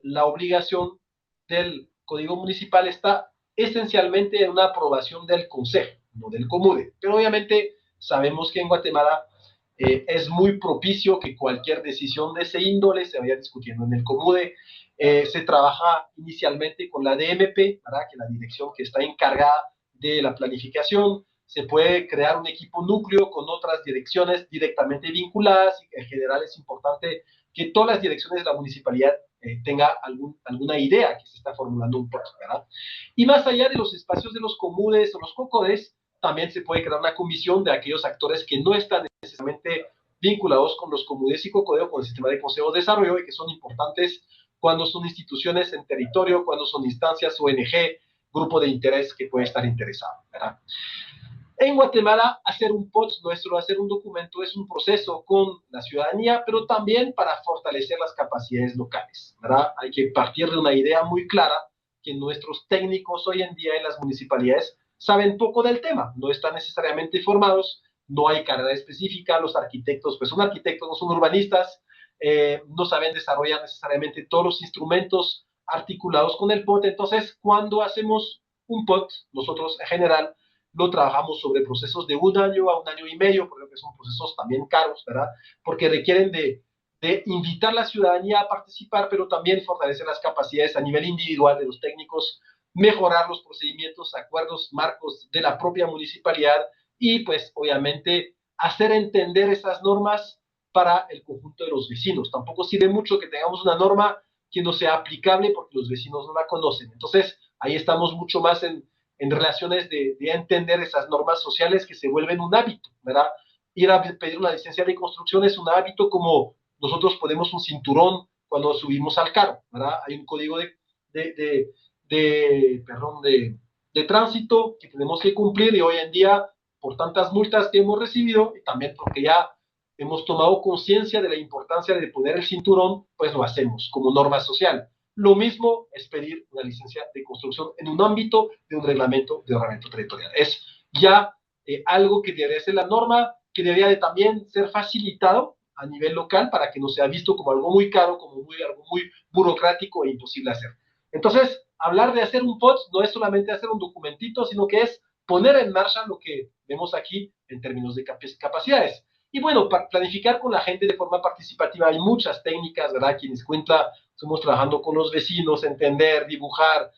la obligación del Código Municipal está esencialmente en una aprobación del Consejo, no del COMUDE. Pero obviamente sabemos que en Guatemala es muy propicio que cualquier decisión de ese índole se vaya discutiendo en el COMUDE. Se trabaja inicialmente con la DMP, ¿verdad? Que es la dirección que está encargada de la planificación. Se puede crear un equipo núcleo con otras direcciones directamente vinculadas, y en general es importante que todas las direcciones de la municipalidad tenga alguna idea que se está formulando un proyecto, ¿verdad? Y más allá de los espacios de los comudes o los COCODES, también se puede crear una comisión de aquellos actores que no están necesariamente vinculados con los comudes y COCODE o con el sistema de consejos de desarrollo y que son importantes cuando son instituciones en territorio, cuando son instancias ONG, grupo de interés que puede estar interesado, ¿verdad? En Guatemala, hacer un POT nuestro, hacer un documento, es un proceso con la ciudadanía, pero también para fortalecer las capacidades locales, ¿verdad? Hay que partir de una idea muy clara que nuestros técnicos hoy en día en las municipalidades saben poco del tema, no están necesariamente formados, no hay carrera específica, los arquitectos pues son arquitectos, no son urbanistas, no saben desarrollar necesariamente todos los instrumentos articulados con el POT. Entonces, cuando hacemos un POT, nosotros en general lo trabajamos sobre procesos de un año a un año y medio, porque son procesos también caros, ¿verdad? Porque requieren de invitar a la ciudadanía a participar, pero también fortalecer las capacidades a nivel individual de los técnicos, mejorar los procedimientos, acuerdos, marcos de la propia municipalidad y pues obviamente hacer entender esas normas para el conjunto de los vecinos. Tampoco sirve mucho que tengamos una norma que no sea aplicable porque los vecinos no la conocen. Entonces, ahí estamos mucho más en relaciones de entender esas normas sociales que se vuelven un hábito, ¿verdad? Ir a pedir una licencia de construcción es un hábito como nosotros ponemos un cinturón cuando subimos al carro, ¿verdad? Hay un código de tránsito que tenemos que cumplir y hoy en día, por tantas multas que hemos recibido y también porque ya hemos tomado conciencia de la importancia de poner el cinturón, pues lo hacemos como norma social. Lo mismo es pedir una licencia de construcción en un ámbito de un reglamento de ordenamiento territorial. Es ya algo que debería ser la norma, que debería de también ser facilitado a nivel local para que no sea visto como algo muy caro, como algo muy burocrático e imposible hacer. Entonces, hablar de hacer un POT no es solamente hacer un documentito, sino que es poner en marcha lo que vemos aquí en términos de capacidades. Y bueno, para planificar con la gente de forma participativa hay muchas técnicas, ¿verdad? Quienes cuenta, estamos trabajando con los vecinos, entender, dibujar,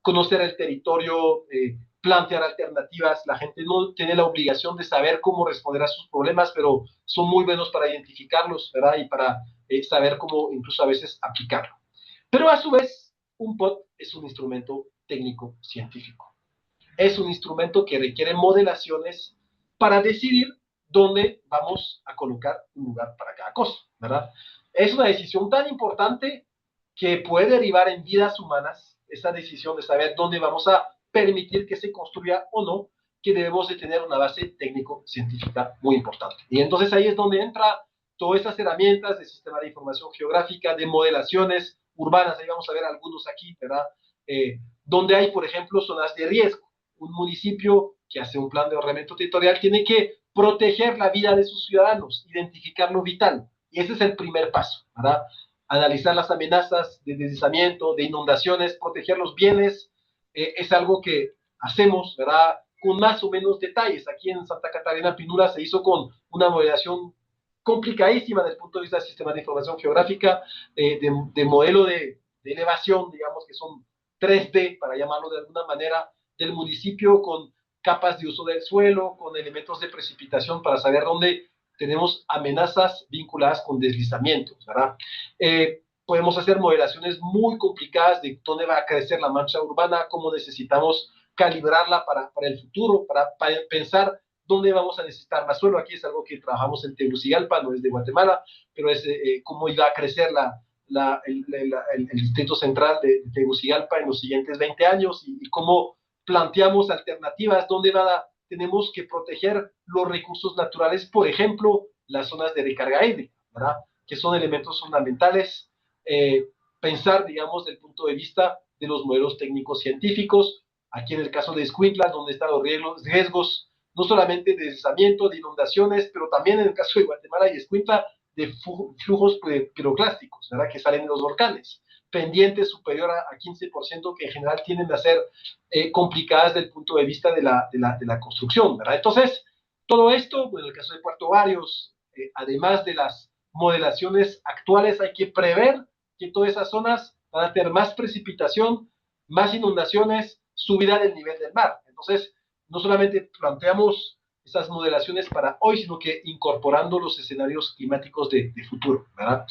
conocer el territorio, plantear alternativas. La gente no tiene la obligación de saber cómo responder a sus problemas, pero son muy buenos para identificarlos, ¿verdad? Y para saber cómo incluso a veces aplicarlo. Pero a su vez, un POT es un instrumento técnico científico. Es un instrumento que requiere modelaciones para decidir dónde vamos a colocar un lugar para cada cosa, ¿verdad? Es una decisión tan importante que puede derivar en vidas humanas, esa decisión de saber dónde vamos a permitir que se construya o no, que debemos de tener una base técnico-científica muy importante. Y entonces ahí es donde entra todas estas herramientas de sistema de información geográfica, de modelaciones urbanas, ahí vamos a ver algunos aquí, ¿verdad? Donde hay, por ejemplo, zonas de riesgo. Un municipio que hace un plan de ordenamiento territorial tiene que proteger la vida de sus ciudadanos, identificar lo vital. Y ese es el primer paso, ¿verdad? Analizar las amenazas de deslizamiento, de inundaciones, proteger los bienes, es algo que hacemos, ¿verdad? Con más o menos detalles. Aquí en Santa Catarina Pinura se hizo con una modelación complicadísima desde el punto de vista del sistema de información geográfica, de modelo de elevación, digamos que son 3D, para llamarlo de alguna manera, del municipio con capas de uso del suelo, con elementos de precipitación para saber dónde tenemos amenazas vinculadas con deslizamientos, ¿verdad? Podemos hacer modelaciones muy complicadas de dónde va a crecer la mancha urbana, cómo necesitamos calibrarla para el futuro, para pensar dónde vamos a necesitar más suelo. Aquí es algo que trabajamos en Tegucigalpa, no es de Guatemala, pero es cómo iba a crecer el distrito central de Tegucigalpa en los siguientes 20 años y cómo planteamos alternativas, dónde tenemos que proteger los recursos naturales, por ejemplo, las zonas de recarga hídrica, ¿verdad? Que son elementos fundamentales. Pensar, digamos, desde el punto de vista de los modelos técnicos científicos, aquí en el caso de Escuintla, donde están los riesgos no solamente de deslizamiento, de inundaciones, pero también en el caso de Guatemala y Escuintla, de flujos piroclásticos, ¿verdad? Que salen de los volcanes, pendientes superior a 15%, que en general tienden a ser complicadas desde el punto de vista de la construcción, ¿verdad? Entonces, todo esto, bueno, en el caso de Puerto Barrios, además de las modelaciones actuales, hay que prever que todas esas zonas van a tener más precipitación, más inundaciones, subida del nivel del mar. Entonces, no solamente planteamos esas modelaciones para hoy, sino que incorporando los escenarios climáticos de futuro, ¿verdad?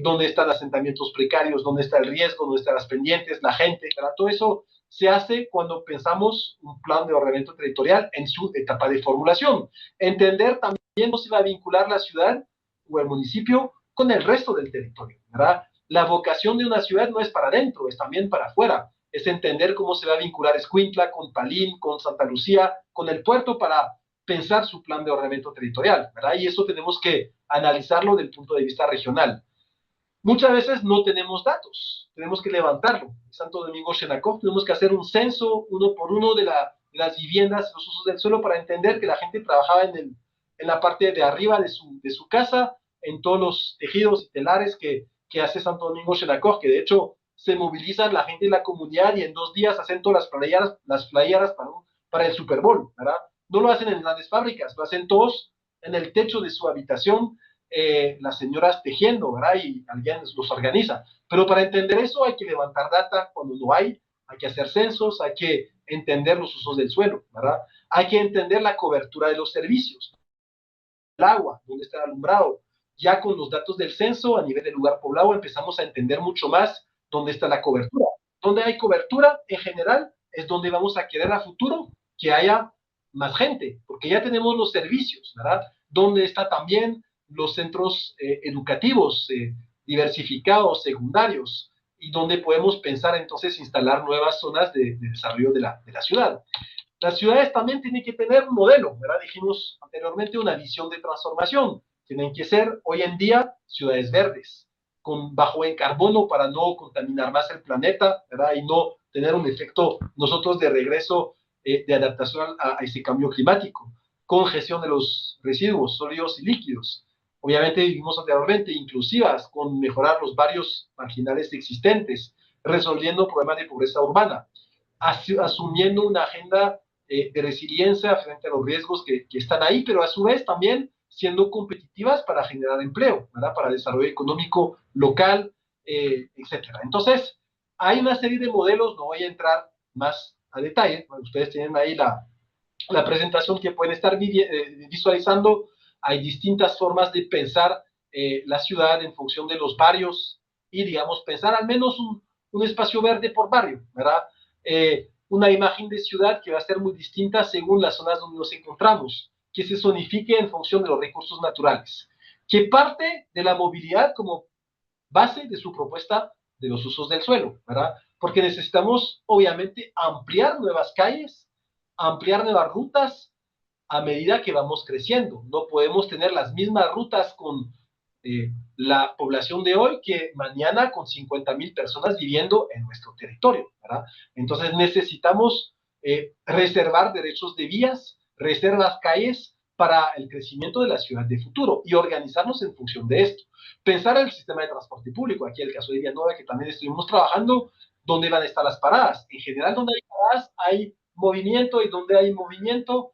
¿Dónde están asentamientos precarios? ¿Dónde está el riesgo? ¿Dónde están las pendientes? La gente, ¿verdad? Todo eso se hace cuando pensamos un plan de ordenamiento territorial en su etapa de formulación. Entender también cómo se va a vincular la ciudad o el municipio con el resto del territorio, ¿verdad? La vocación de una ciudad no es para adentro, es también para afuera. Es entender cómo se va a vincular Escuintla con Palín, con Santa Lucía, con el puerto para pensar su plan de ordenamiento territorial, ¿verdad? Y eso tenemos que analizarlo desde el punto de vista regional. Muchas veces no tenemos datos, tenemos que levantarlo. En Santo Domingo Xenacov tenemos que hacer un censo uno por uno de las viviendas, los usos del suelo, para entender que la gente trabajaba en la parte de arriba de su casa, en todos los tejidos y telares que hace Santo Domingo Xenacov, que de hecho se movilizan la gente de la comunidad y en 2 días hacen todas las playeras para el Super Bowl, ¿verdad? No lo hacen en grandes fábricas, lo hacen todos en el techo de su habitación, las señoras tejiendo, ¿verdad? Y alguien los organiza. Pero para entender eso hay que levantar data cuando no hay que hacer censos, hay que entender los usos del suelo, ¿verdad? Hay que entender la cobertura de los servicios, el agua, dónde está el alumbrado. Ya con los datos del censo a nivel del lugar poblado empezamos a entender mucho más dónde está la cobertura. Donde hay cobertura, en general, es donde vamos a querer a futuro que haya más gente, porque ya tenemos los servicios, ¿verdad? Donde está también los centros educativos diversificados, secundarios, y donde podemos pensar entonces instalar nuevas zonas de desarrollo de la ciudad. Las ciudades también tienen que tener un modelo, ¿verdad? Dijimos anteriormente una visión de transformación. Tienen que ser hoy en día ciudades verdes, con bajo en carbono para no contaminar más el planeta, ¿verdad? Y no tener un efecto nosotros de regreso de adaptación a ese cambio climático, con gestión de los residuos sólidos y líquidos. Obviamente vivimos anteriormente inclusivas, con mejorar los barrios marginales existentes, resolviendo problemas de pobreza urbana, asumiendo una agenda de resiliencia frente a los riesgos que están ahí, pero a su vez también siendo competitivas para generar empleo, ¿verdad? Para desarrollo económico local, etcétera. Entonces, hay una serie de modelos, no voy a entrar más a detalle, bueno, ustedes tienen ahí la presentación que pueden estar visualizando. Hay distintas formas de pensar la ciudad en función de los barrios y, digamos, pensar al menos un espacio verde por barrio, ¿verdad? Una imagen de ciudad que va a ser muy distinta según las zonas donde nos encontramos, que se zonifique en función de los recursos naturales, que parte de la movilidad como base de su propuesta de los usos del suelo, ¿verdad? Porque necesitamos, obviamente, ampliar nuevas calles, ampliar nuevas rutas a medida que vamos creciendo. No podemos tener las mismas rutas con la población de hoy que mañana con 50,000 personas viviendo en nuestro territorio, ¿verdad? Entonces necesitamos reservar derechos de vías, reservar calles para el crecimiento de la ciudad de futuro y organizarnos en función de esto. Pensar en el sistema de transporte público, aquí el caso de Villanueva, que también estuvimos trabajando, dónde van a estar las paradas. En general, donde hay paradas hay movimiento y donde hay movimiento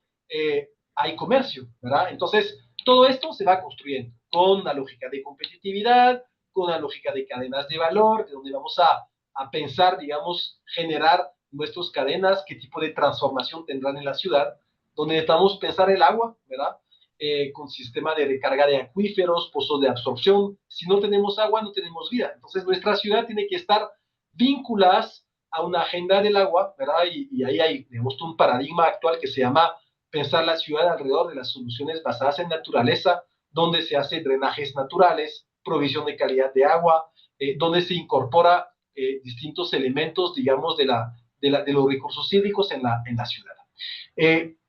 hay comercio, ¿verdad? Entonces, todo esto se va construyendo con una lógica de competitividad, con una lógica de cadenas de valor, de donde vamos a pensar, digamos, generar nuestras cadenas, qué tipo de transformación tendrán en la ciudad, donde necesitamos pensar el agua, ¿verdad? Con sistema de recarga de acuíferos, pozos de absorción. Si no tenemos agua, no tenemos vida. Entonces, nuestra ciudad tiene que estar vinculadas a una agenda del agua, ¿verdad? Y ahí hay, digamos, un paradigma actual que se llama pensar la ciudad alrededor de las soluciones basadas en naturaleza, donde se hace drenajes naturales, provisión de calidad de agua, donde se incorpora distintos elementos, digamos, de los recursos hídricos en la ciudad.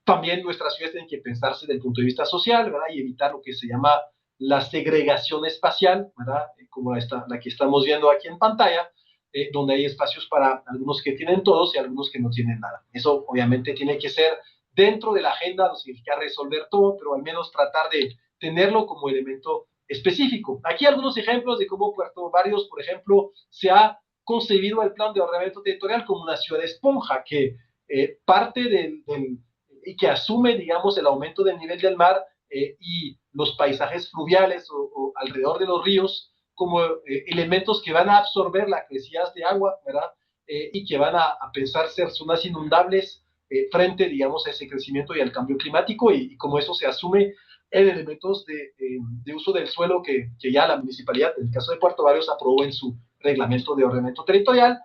También nuestras ciudades tienen que pensarse desde el punto de vista social, ¿verdad? Y evitar lo que se llama la segregación espacial, ¿verdad? Como la que estamos viendo aquí en pantalla, donde hay espacios para algunos que tienen todos y algunos que no tienen nada. Eso obviamente tiene que ser dentro de la agenda, no significa resolver todo, pero al menos tratar de tenerlo como elemento específico. Aquí algunos ejemplos de cómo Puerto Barrios, por ejemplo, se ha concebido el plan de ordenamiento territorial como una ciudad esponja que parte y que asume, digamos, el aumento del nivel del mar y los paisajes fluviales o alrededor de los ríos como elementos que van a absorber las crecidas de agua, ¿verdad? Y que van a pensar ser zonas inundables frente, digamos, a ese crecimiento y al cambio climático y como eso se asume en elementos de uso del suelo que ya la municipalidad, en el caso de Puerto Barrios, aprobó en su reglamento de ordenamiento territorial.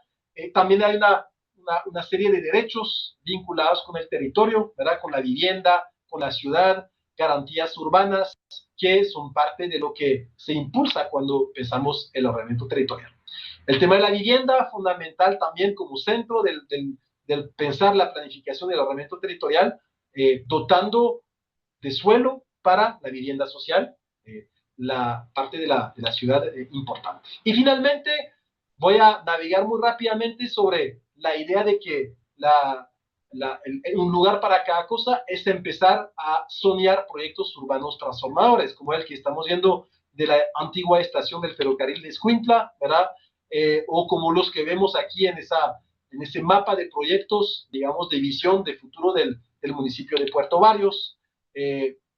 También hay una serie de derechos vinculados con el territorio, ¿verdad? Con la vivienda, con la ciudad, garantías urbanas, que son parte de lo que se impulsa cuando pensamos el ordenamiento territorial. El tema de la vivienda, fundamental también como centro del pensar la planificación del ordenamiento territorial, dotando de suelo para la vivienda social, la parte de la ciudad importante. Y finalmente, voy a navegar muy rápidamente sobre la idea de que un lugar para cada cosa es empezar a soñar proyectos urbanos transformadores, como el que estamos viendo de la antigua estación del ferrocarril de Escuintla, ¿verdad? O como los que vemos aquí en ese mapa de proyectos, digamos, de visión de futuro del municipio de Puerto Barrios.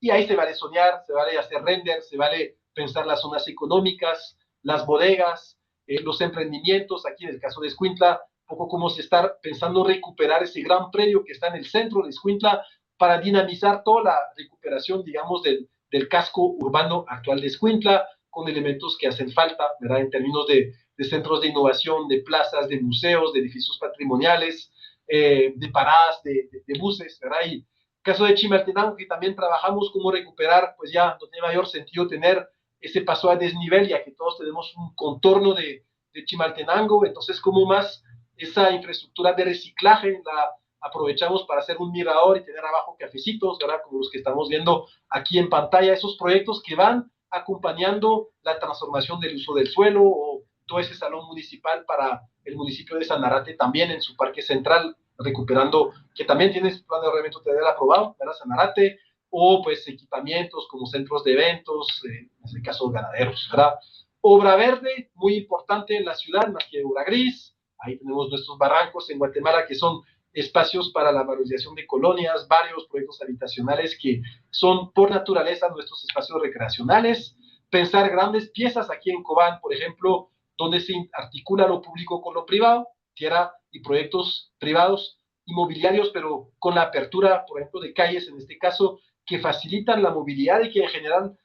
Y ahí se vale soñar, se vale hacer render, se vale pensar las zonas económicas, las bodegas, los emprendimientos, aquí en el caso de Escuintla, un poco como se está pensando recuperar ese gran predio que está en el centro de Escuintla para dinamizar toda la recuperación, digamos, del casco urbano actual de Escuintla, con elementos que hacen falta, ¿verdad? En términos de centros de innovación, de plazas, de museos, de edificios patrimoniales, de paradas de buses, ¿verdad? Y caso de Chimaltenango, que también trabajamos cómo recuperar, pues ya no tiene mayor sentido tener ese paso a desnivel, ya que todos tenemos un contorno de Chimaltenango, entonces como más esa infraestructura de reciclaje la aprovechamos para hacer un mirador y tener abajo cafecitos, ¿verdad? Como los que estamos viendo aquí en pantalla, esos proyectos que van acompañando la transformación del uso del suelo o todo ese salón municipal para el municipio de Sanarate también en su parque central, recuperando, que también tiene su plan de ordenamiento territorial aprobado, ¿verdad? Sanarate, o pues equipamientos como centros de eventos, en este caso ganaderos, ¿verdad? Obra verde, muy importante en la ciudad, más que obra gris. Ahí tenemos nuestros barrancos en Guatemala, que son espacios para la valorización de colonias, varios proyectos habitacionales que son por naturaleza nuestros espacios recreacionales. Pensar grandes piezas aquí en Cobán, por ejemplo, donde se articula lo público con lo privado, tierra y proyectos privados inmobiliarios, pero con la apertura, por ejemplo, de calles, en este caso, que facilitan la movilidad y que en general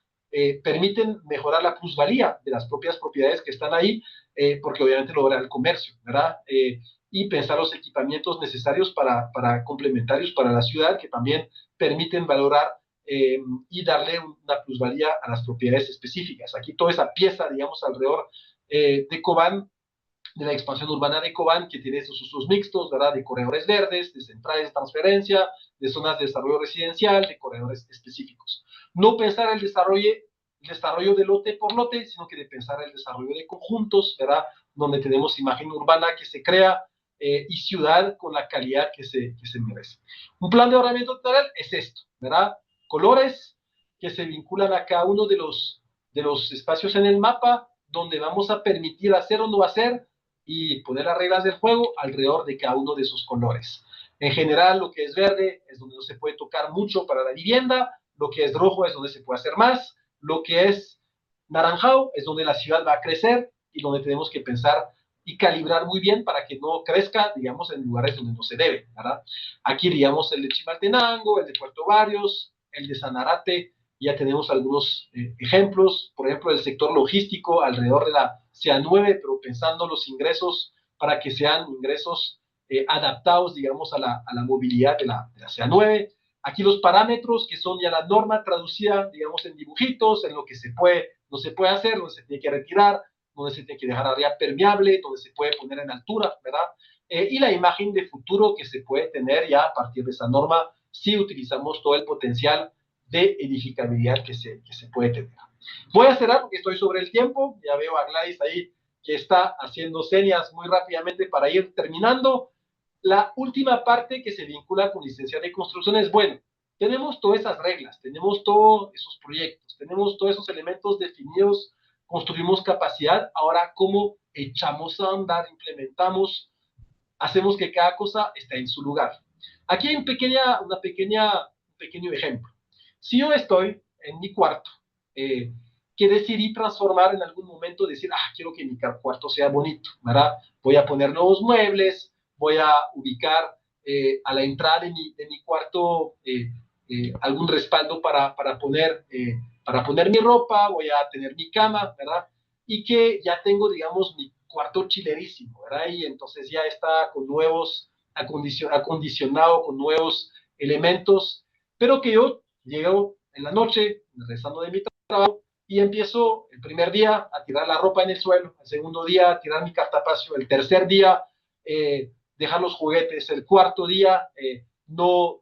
permiten mejorar la plusvalía de las propias propiedades que están ahí, porque obviamente logra el comercio, ¿verdad? Y pensar los equipamientos necesarios para complementarios para la ciudad que también permiten valorar y darle una plusvalía a las propiedades específicas. Aquí toda esa pieza, digamos, alrededor de Cobán de la expansión urbana de Cobán, que tiene esos usos mixtos, ¿verdad? De corredores verdes, de centrales de transferencia, de zonas de desarrollo residencial, de corredores específicos. No pensar el desarrollo de lote por lote, sino que de pensar el desarrollo de conjuntos, ¿verdad? Donde tenemos imagen urbana que se crea y ciudad con la calidad que se merece. Un plan de ordenamiento territorial es esto, ¿verdad? Colores que se vinculan a cada uno de los espacios en el mapa, donde vamos a permitir hacer o no hacer y poner las reglas del juego alrededor de cada uno de esos colores. En general, lo que es verde es donde no se puede tocar mucho para la vivienda, lo que es rojo es donde se puede hacer más, lo que es naranjado es donde la ciudad va a crecer y donde tenemos que pensar y calibrar muy bien para que no crezca, digamos, en lugares donde no se debe, ¿verdad? Aquí, digamos, el de Chimaltenango, el de Puerto Barrios, el de Sanarate, ya tenemos algunos ejemplos, por ejemplo, el sector logístico alrededor de la CA9, pero pensando los ingresos para que sean ingresos adaptados, digamos, a la movilidad de la CA9. Aquí los parámetros, que son ya la norma traducida, digamos, en dibujitos, en lo que se puede, no se puede hacer, donde se tiene que retirar, donde se tiene que dejar área permeable, donde se puede poner en altura, ¿verdad? Y la imagen de futuro que se puede tener ya a partir de esa norma si utilizamos todo el potencial de edificabilidad que se puede tener. Voy a cerrar porque estoy sobre el tiempo, ya veo a Gladys ahí que está haciendo señas muy rápidamente para ir terminando. La última parte que se vincula con licencia de construcción es, bueno, tenemos todas esas reglas, tenemos todos esos proyectos, tenemos todos esos elementos definidos, construimos capacidad, ahora cómo echamos a andar, implementamos, hacemos que cada cosa esté en su lugar. Aquí hay un pequeño ejemplo. Si yo estoy en mi cuarto, que decidí transformar en algún momento, decir, quiero que mi cuarto sea bonito, ¿verdad? Voy a poner nuevos muebles, voy a ubicar a la entrada de mi cuarto algún respaldo para poner mi ropa, voy a tener mi cama, ¿verdad? Y que ya tengo, digamos, mi cuarto chilerísimo, ¿verdad? Y entonces ya está con nuevos, acondicionado con nuevos elementos, pero que yo llego en la noche, regresando de mi trabajo, y empiezo el primer día a tirar la ropa en el suelo, el segundo día a tirar mi cartapacio, el tercer día dejar los juguetes, el cuarto día no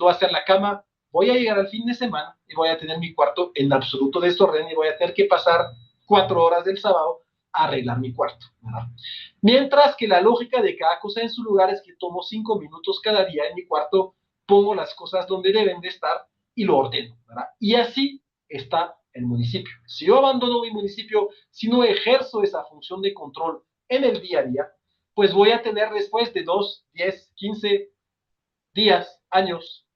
hacer la cama. Voy a llegar al fin de semana y voy a tener mi cuarto en absoluto desorden y voy a tener que pasar 4 horas del sábado a arreglar mi cuarto, ¿verdad? Mientras que la lógica de cada cosa en su lugar es que tomo 5 minutos cada día en mi cuarto, pongo las cosas donde deben de estar y lo ordeno, ¿verdad? Y así está el municipio. Si yo abandono mi municipio, si no ejerzo esa función de control en el día a día, pues voy a tener después de 2, 10, 15 días, años,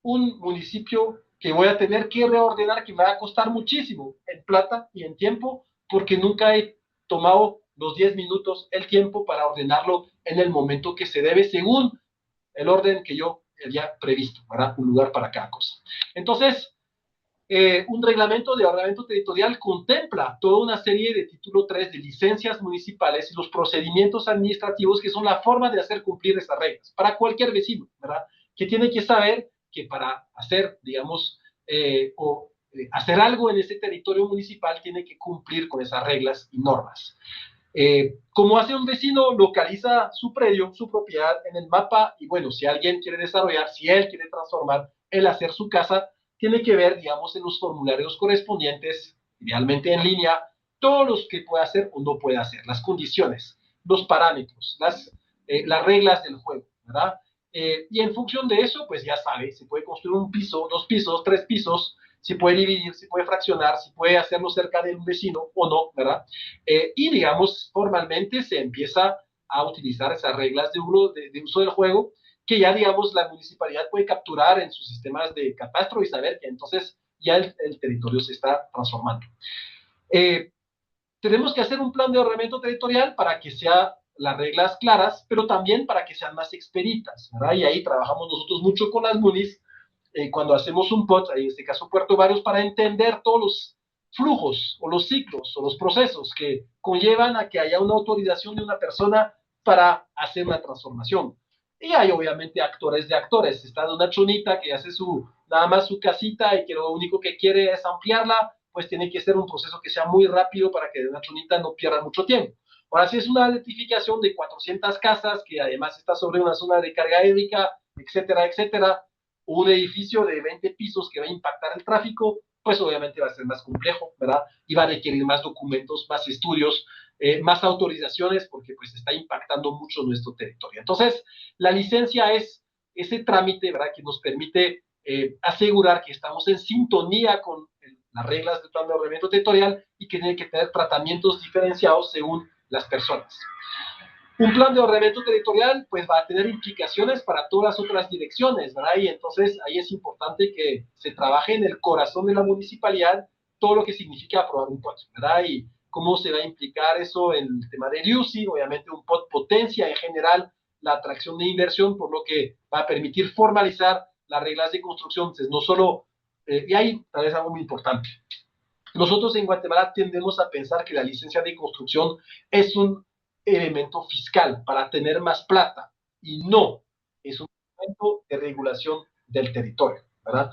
un municipio que voy a tener que reordenar, que me va a costar muchísimo en plata y en tiempo, porque nunca he tomado los 10 minutos, el tiempo para ordenarlo en el momento que se debe, según el orden que yo había previsto, ¿verdad? Un lugar para cada cosa. Entonces, un reglamento de ordenamiento territorial contempla toda una serie de título 3 de licencias municipales y los procedimientos administrativos que son la forma de hacer cumplir esas reglas para cualquier vecino, ¿verdad? Que tiene que saber que para hacer, digamos, hacer algo en ese territorio municipal tiene que cumplir con esas reglas y normas. Como hace un vecino, localiza su predio, su propiedad en el mapa y bueno, si alguien quiere desarrollar, si él quiere transformar, él hacer su casa, tiene que ver, digamos, en los formularios correspondientes, idealmente en línea, todos los que puede hacer o no puede hacer, las condiciones, los parámetros, las reglas del juego, ¿verdad? Y en función de eso, pues ya sabe, se puede construir un piso, 2 pisos, 3 pisos, se puede dividir, se puede fraccionar, se puede hacerlo cerca de un vecino o no, ¿verdad? Y digamos, formalmente se empieza a utilizar esas reglas de uso del juego que ya, digamos, la municipalidad puede capturar en sus sistemas de catastro y saber que entonces ya el territorio se está transformando. Tenemos que hacer un plan de ordenamiento territorial para que sean las reglas claras, pero también para que sean más expeditas, ¿verdad? Y ahí trabajamos nosotros mucho con las munis, cuando hacemos un POT, en este caso Puerto Barrios, para entender todos los flujos o los ciclos o los procesos que conllevan a que haya una autorización de una persona para hacer una transformación. Y hay obviamente actores de actores. Está una chonita que hace nada más su casita y que lo único que quiere es ampliarla, pues tiene que ser un proceso que sea muy rápido para que una chonita no pierda mucho tiempo. Ahora, si es una electrificación de 400 casas, que además está sobre una zona de carga hídrica, etcétera, etcétera, un edificio de 20 pisos que va a impactar el tráfico, pues obviamente va a ser más complejo, ¿verdad? Y va a requerir más documentos, más estudios, más autorizaciones, porque pues está impactando mucho nuestro territorio. Entonces, la licencia es ese trámite, ¿verdad?, que nos permite asegurar que estamos en sintonía con las reglas del plan de ordenamiento territorial y que tiene que tener tratamientos diferenciados según las personas. Un plan de ordenamiento territorial pues va a tener implicaciones para todas las otras direcciones, ¿verdad? Y entonces ahí es importante que se trabaje en el corazón de la municipalidad todo lo que significa aprobar un POT, ¿verdad? Y cómo se va a implicar eso en el tema del UCI. Obviamente un POT potencia en general la atracción de inversión, por lo que va a permitir formalizar las reglas de construcción. Entonces, no solo, y ahí tal vez algo muy importante. Nosotros en Guatemala tendemos a pensar que la licencia de construcción es un elemento fiscal para tener más plata, y no, es un elemento de regulación del territorio, ¿verdad?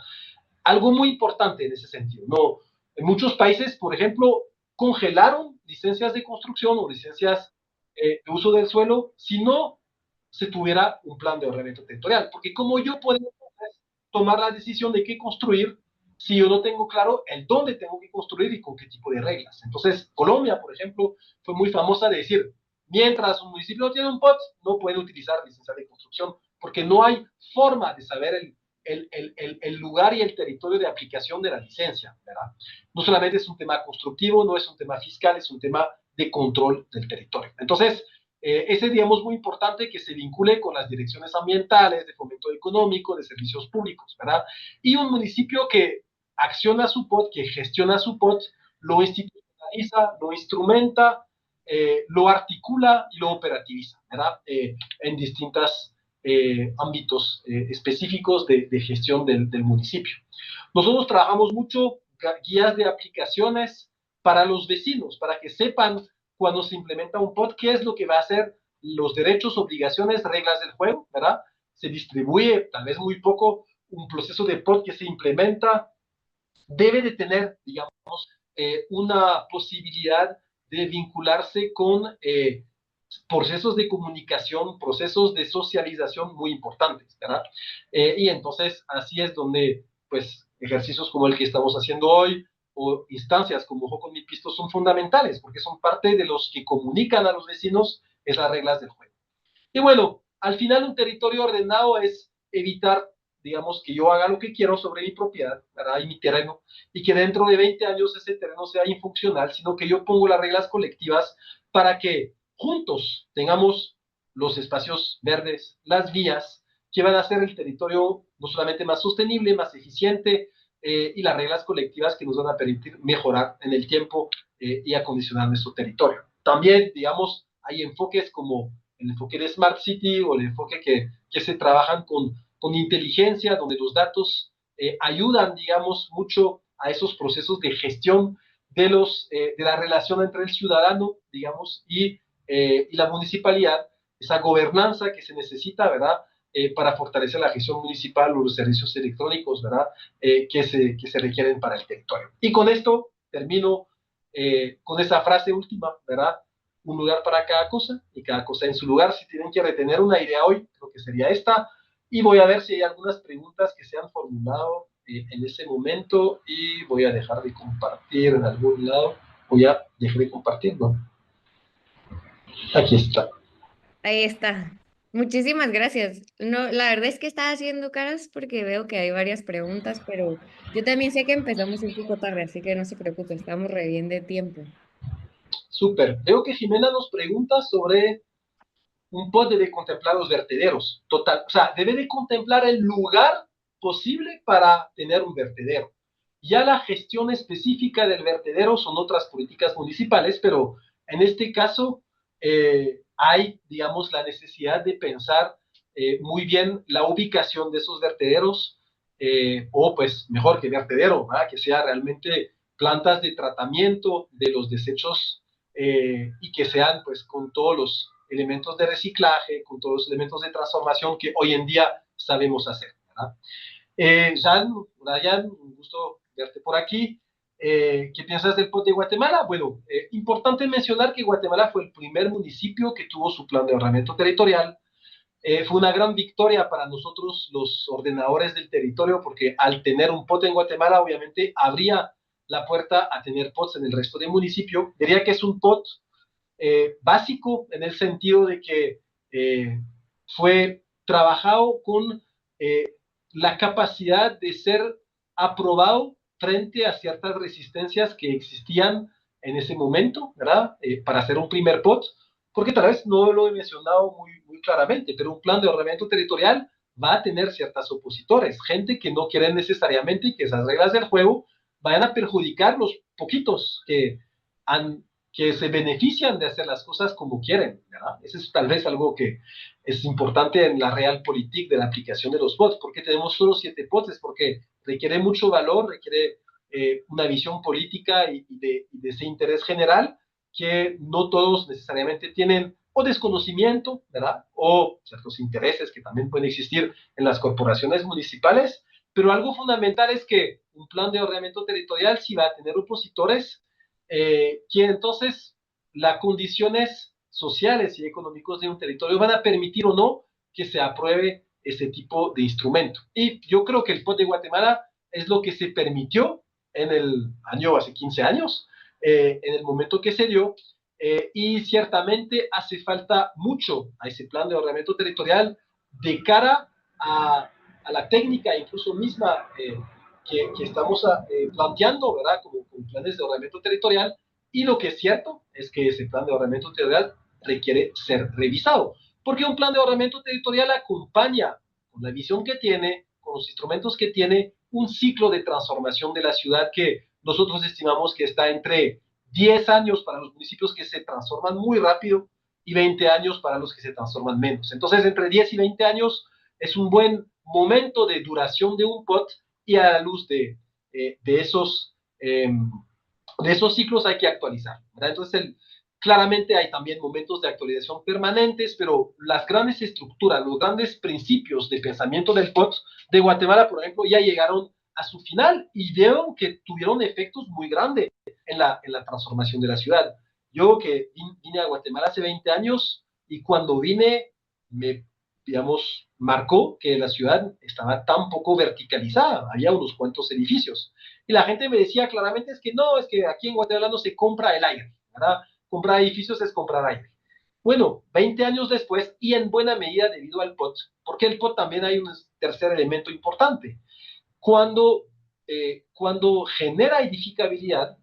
Algo muy importante en ese sentido, ¿no? En muchos países, por ejemplo, congelaron licencias de construcción o licencias de uso del suelo si no se tuviera un plan de ordenamiento territorial, porque como yo puedo tomar la decisión de qué construir si yo no tengo claro el dónde tengo que construir y con qué tipo de reglas. Entonces, Colombia, por ejemplo, fue muy famosa de decir, mientras un municipio no tiene un POT, no puede utilizar licencia de construcción, porque no hay forma de saber el lugar y el territorio de aplicación de la licencia, ¿verdad? No solamente es un tema constructivo, no es un tema fiscal, es un tema de control del territorio. Entonces, ese, digamos, muy importante que se vincule con las direcciones ambientales, de fomento económico, de servicios públicos, ¿verdad? Y un municipio que acciona su POT, que gestiona su POT, lo institucionaliza, lo instrumenta, lo articula y lo operativiza, ¿verdad? En distintos ámbitos específicos de gestión del municipio. Nosotros trabajamos mucho guías de aplicaciones para los vecinos, para que sepan cuando se implementa un POT qué es lo que va a hacer, los derechos, obligaciones, reglas del juego, ¿verdad? Se distribuye, tal vez muy poco, un proceso de POT que se implementa, debe de tener, digamos, una posibilidad de vincularse con procesos de comunicación, procesos de socialización muy importantes, ¿verdad? Y entonces así es donde, pues, ejercicios como el que estamos haciendo hoy o instancias como Ojo con mi Pisto son fundamentales porque son parte de los que comunican a los vecinos esas reglas del juego. Y bueno, al final un territorio ordenado es evitar, digamos, que yo haga lo que quiero sobre mi propiedad, ¿verdad? Y mi terreno, y que dentro de 20 años ese terreno sea infuncional, sino que yo pongo las reglas colectivas para que juntos tengamos los espacios verdes, las vías, que van a hacer el territorio no solamente más sostenible, más eficiente, y las reglas colectivas que nos van a permitir mejorar en el tiempo y acondicionar nuestro territorio. También, digamos, hay enfoques como el enfoque de Smart City o el enfoque que se trabajan con inteligencia, donde los datos ayudan, digamos, mucho a esos procesos de gestión de la relación entre el ciudadano, digamos, y la municipalidad, esa gobernanza que se necesita, ¿verdad? Para fortalecer la gestión municipal o los servicios electrónicos, ¿verdad? Que se requieren para el territorio. Y con esto termino con esa frase última, ¿verdad? Un lugar para cada cosa y cada cosa en su lugar. Si tienen que retener una idea hoy, creo que sería esta. Y voy a ver si hay algunas preguntas que se han formulado en ese momento y voy a dejar de compartir en algún lado. Voy a dejar de compartir, ¿no? Aquí está. Ahí está. Muchísimas gracias. No, la verdad es que estaba haciendo caras porque veo que hay varias preguntas, pero yo también sé que empezamos un poco tarde, así que no se preocupe, estamos re bien de tiempo. Súper. Veo que Jimena nos pregunta sobre un POT debe contemplar los vertederos. Total, o sea, debe de contemplar el lugar posible para tener un vertedero. Ya la gestión específica del vertedero son otras políticas municipales, pero en este caso hay, digamos, la necesidad de pensar muy bien la ubicación de esos vertederos, o pues mejor que vertedero, ¿verdad? Que sea realmente plantas de tratamiento de los desechos y que sean pues con todos los elementos de reciclaje, con todos los elementos de transformación que hoy en día sabemos hacer, ¿verdad? Jan, Ryan, un gusto verte por aquí. ¿Qué piensas del POT de Guatemala? Bueno, importante mencionar que Guatemala fue el primer municipio que tuvo su plan de ordenamiento territorial. Fue una gran victoria para nosotros los ordenadores del territorio porque al tener un POT en Guatemala obviamente abría la puerta a tener POTs en el resto del municipio. Diría que es un POT básico en el sentido de que fue trabajado con eh, la capacidad de ser aprobado frente a ciertas resistencias que existían en ese momento, ¿verdad? Para hacer un primer POT, porque tal vez no lo he mencionado muy claramente, pero un plan de ordenamiento territorial va a tener ciertas opositores, gente que no quiere necesariamente que esas reglas del juego vayan a perjudicar los poquitos han, que se benefician de hacer las cosas como quieren, ¿verdad? Eso es tal vez algo que es importante en la realpolitik de la aplicación de los bots. ¿Por qué tenemos solo 7 bots? Es porque requiere mucho valor, requiere una visión política de ese interés general que no todos necesariamente tienen o desconocimiento, ¿verdad? O ciertos intereses que también pueden existir en las corporaciones municipales, pero algo fundamental es que un plan de ordenamiento territorial sí va a tener opositores que entonces las condiciones sociales y económicos de un territorio van a permitir o no que se apruebe ese tipo de instrumento. Y yo creo que el POT de Guatemala es lo que se permitió en el año, hace 15 años, en el momento que se dio, y ciertamente hace falta mucho a ese plan de ordenamiento territorial de cara a la técnica incluso misma que estamos planteando, ¿verdad? Como planes de ordenamiento territorial, y lo que es cierto es que ese plan de ordenamiento territorial requiere ser revisado, porque un plan de ordenamiento territorial acompaña con la visión que tiene, con los instrumentos que tiene, un ciclo de transformación de la ciudad que nosotros estimamos que está entre 10 años para los municipios que se transforman muy rápido y 20 años para los que se transforman menos. Entonces, entre 10 y 20 años es un buen momento de duración de un POT y a la luz de esos, de esos ciclos hay que actualizar, ¿verdad? Entonces, claramente hay también momentos de actualización permanentes, pero las grandes estructuras, los grandes principios de pensamiento del POT de Guatemala, por ejemplo, ya llegaron a su final y veo que tuvieron efectos muy grandes en la transformación de la ciudad. Yo que vine a Guatemala hace 20 años y cuando vine me, digamos, marcó que la ciudad estaba tan poco verticalizada, había unos cuantos edificios. Y la gente me decía claramente, es que no, es que aquí en Guatemala no se compra el aire, ¿verdad? Comprar edificios es comprar aire. Bueno, 20 años después, y en buena medida debido al POT, porque el POT también hay un tercer elemento importante. Cuando, cuando genera edificabilidad,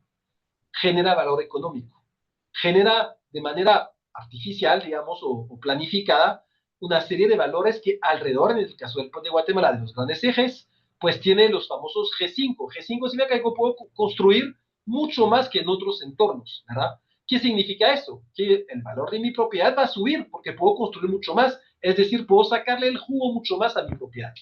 genera valor económico, genera de manera artificial, digamos, o planificada, una serie de valores que alrededor, en el caso del POT de Guatemala, de los grandes ejes, pues tiene los famosos G5. G5 significa que puedo construir mucho más que en otros entornos, ¿verdad? ¿Qué significa eso? Que el valor de mi propiedad va a subir porque puedo construir mucho más, es decir, puedo sacarle el jugo mucho más a mi propiedad.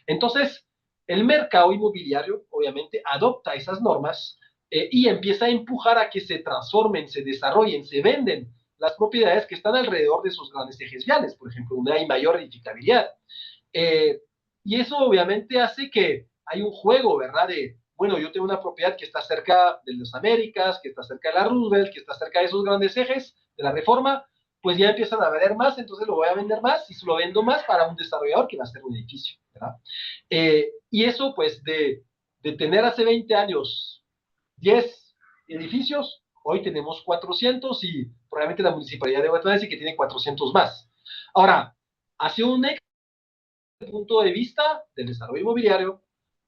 Entonces, el mercado inmobiliario, obviamente, adopta esas normas y empieza a empujar a que se transformen, se desarrollen, se venden las propiedades que están alrededor de esos grandes ejes viales, por ejemplo, donde hay mayor edificabilidad. Eh, y eso obviamente hace que hay un juego, ¿verdad? De, bueno, yo tengo una propiedad que está cerca de las Américas, que está cerca de la Roosevelt, que está cerca de esos grandes ejes de la Reforma, pues ya empiezan a vender más, entonces lo voy a vender más y se lo vendo más para un desarrollador que va a hacer un edificio, ¿verdad? Y eso, pues, de tener hace 20 años 10 edificios, hoy tenemos 400 y probablemente la municipalidad de Guatemala dice que tiene 400 más. Ahora, hace un punto de vista del desarrollo inmobiliario,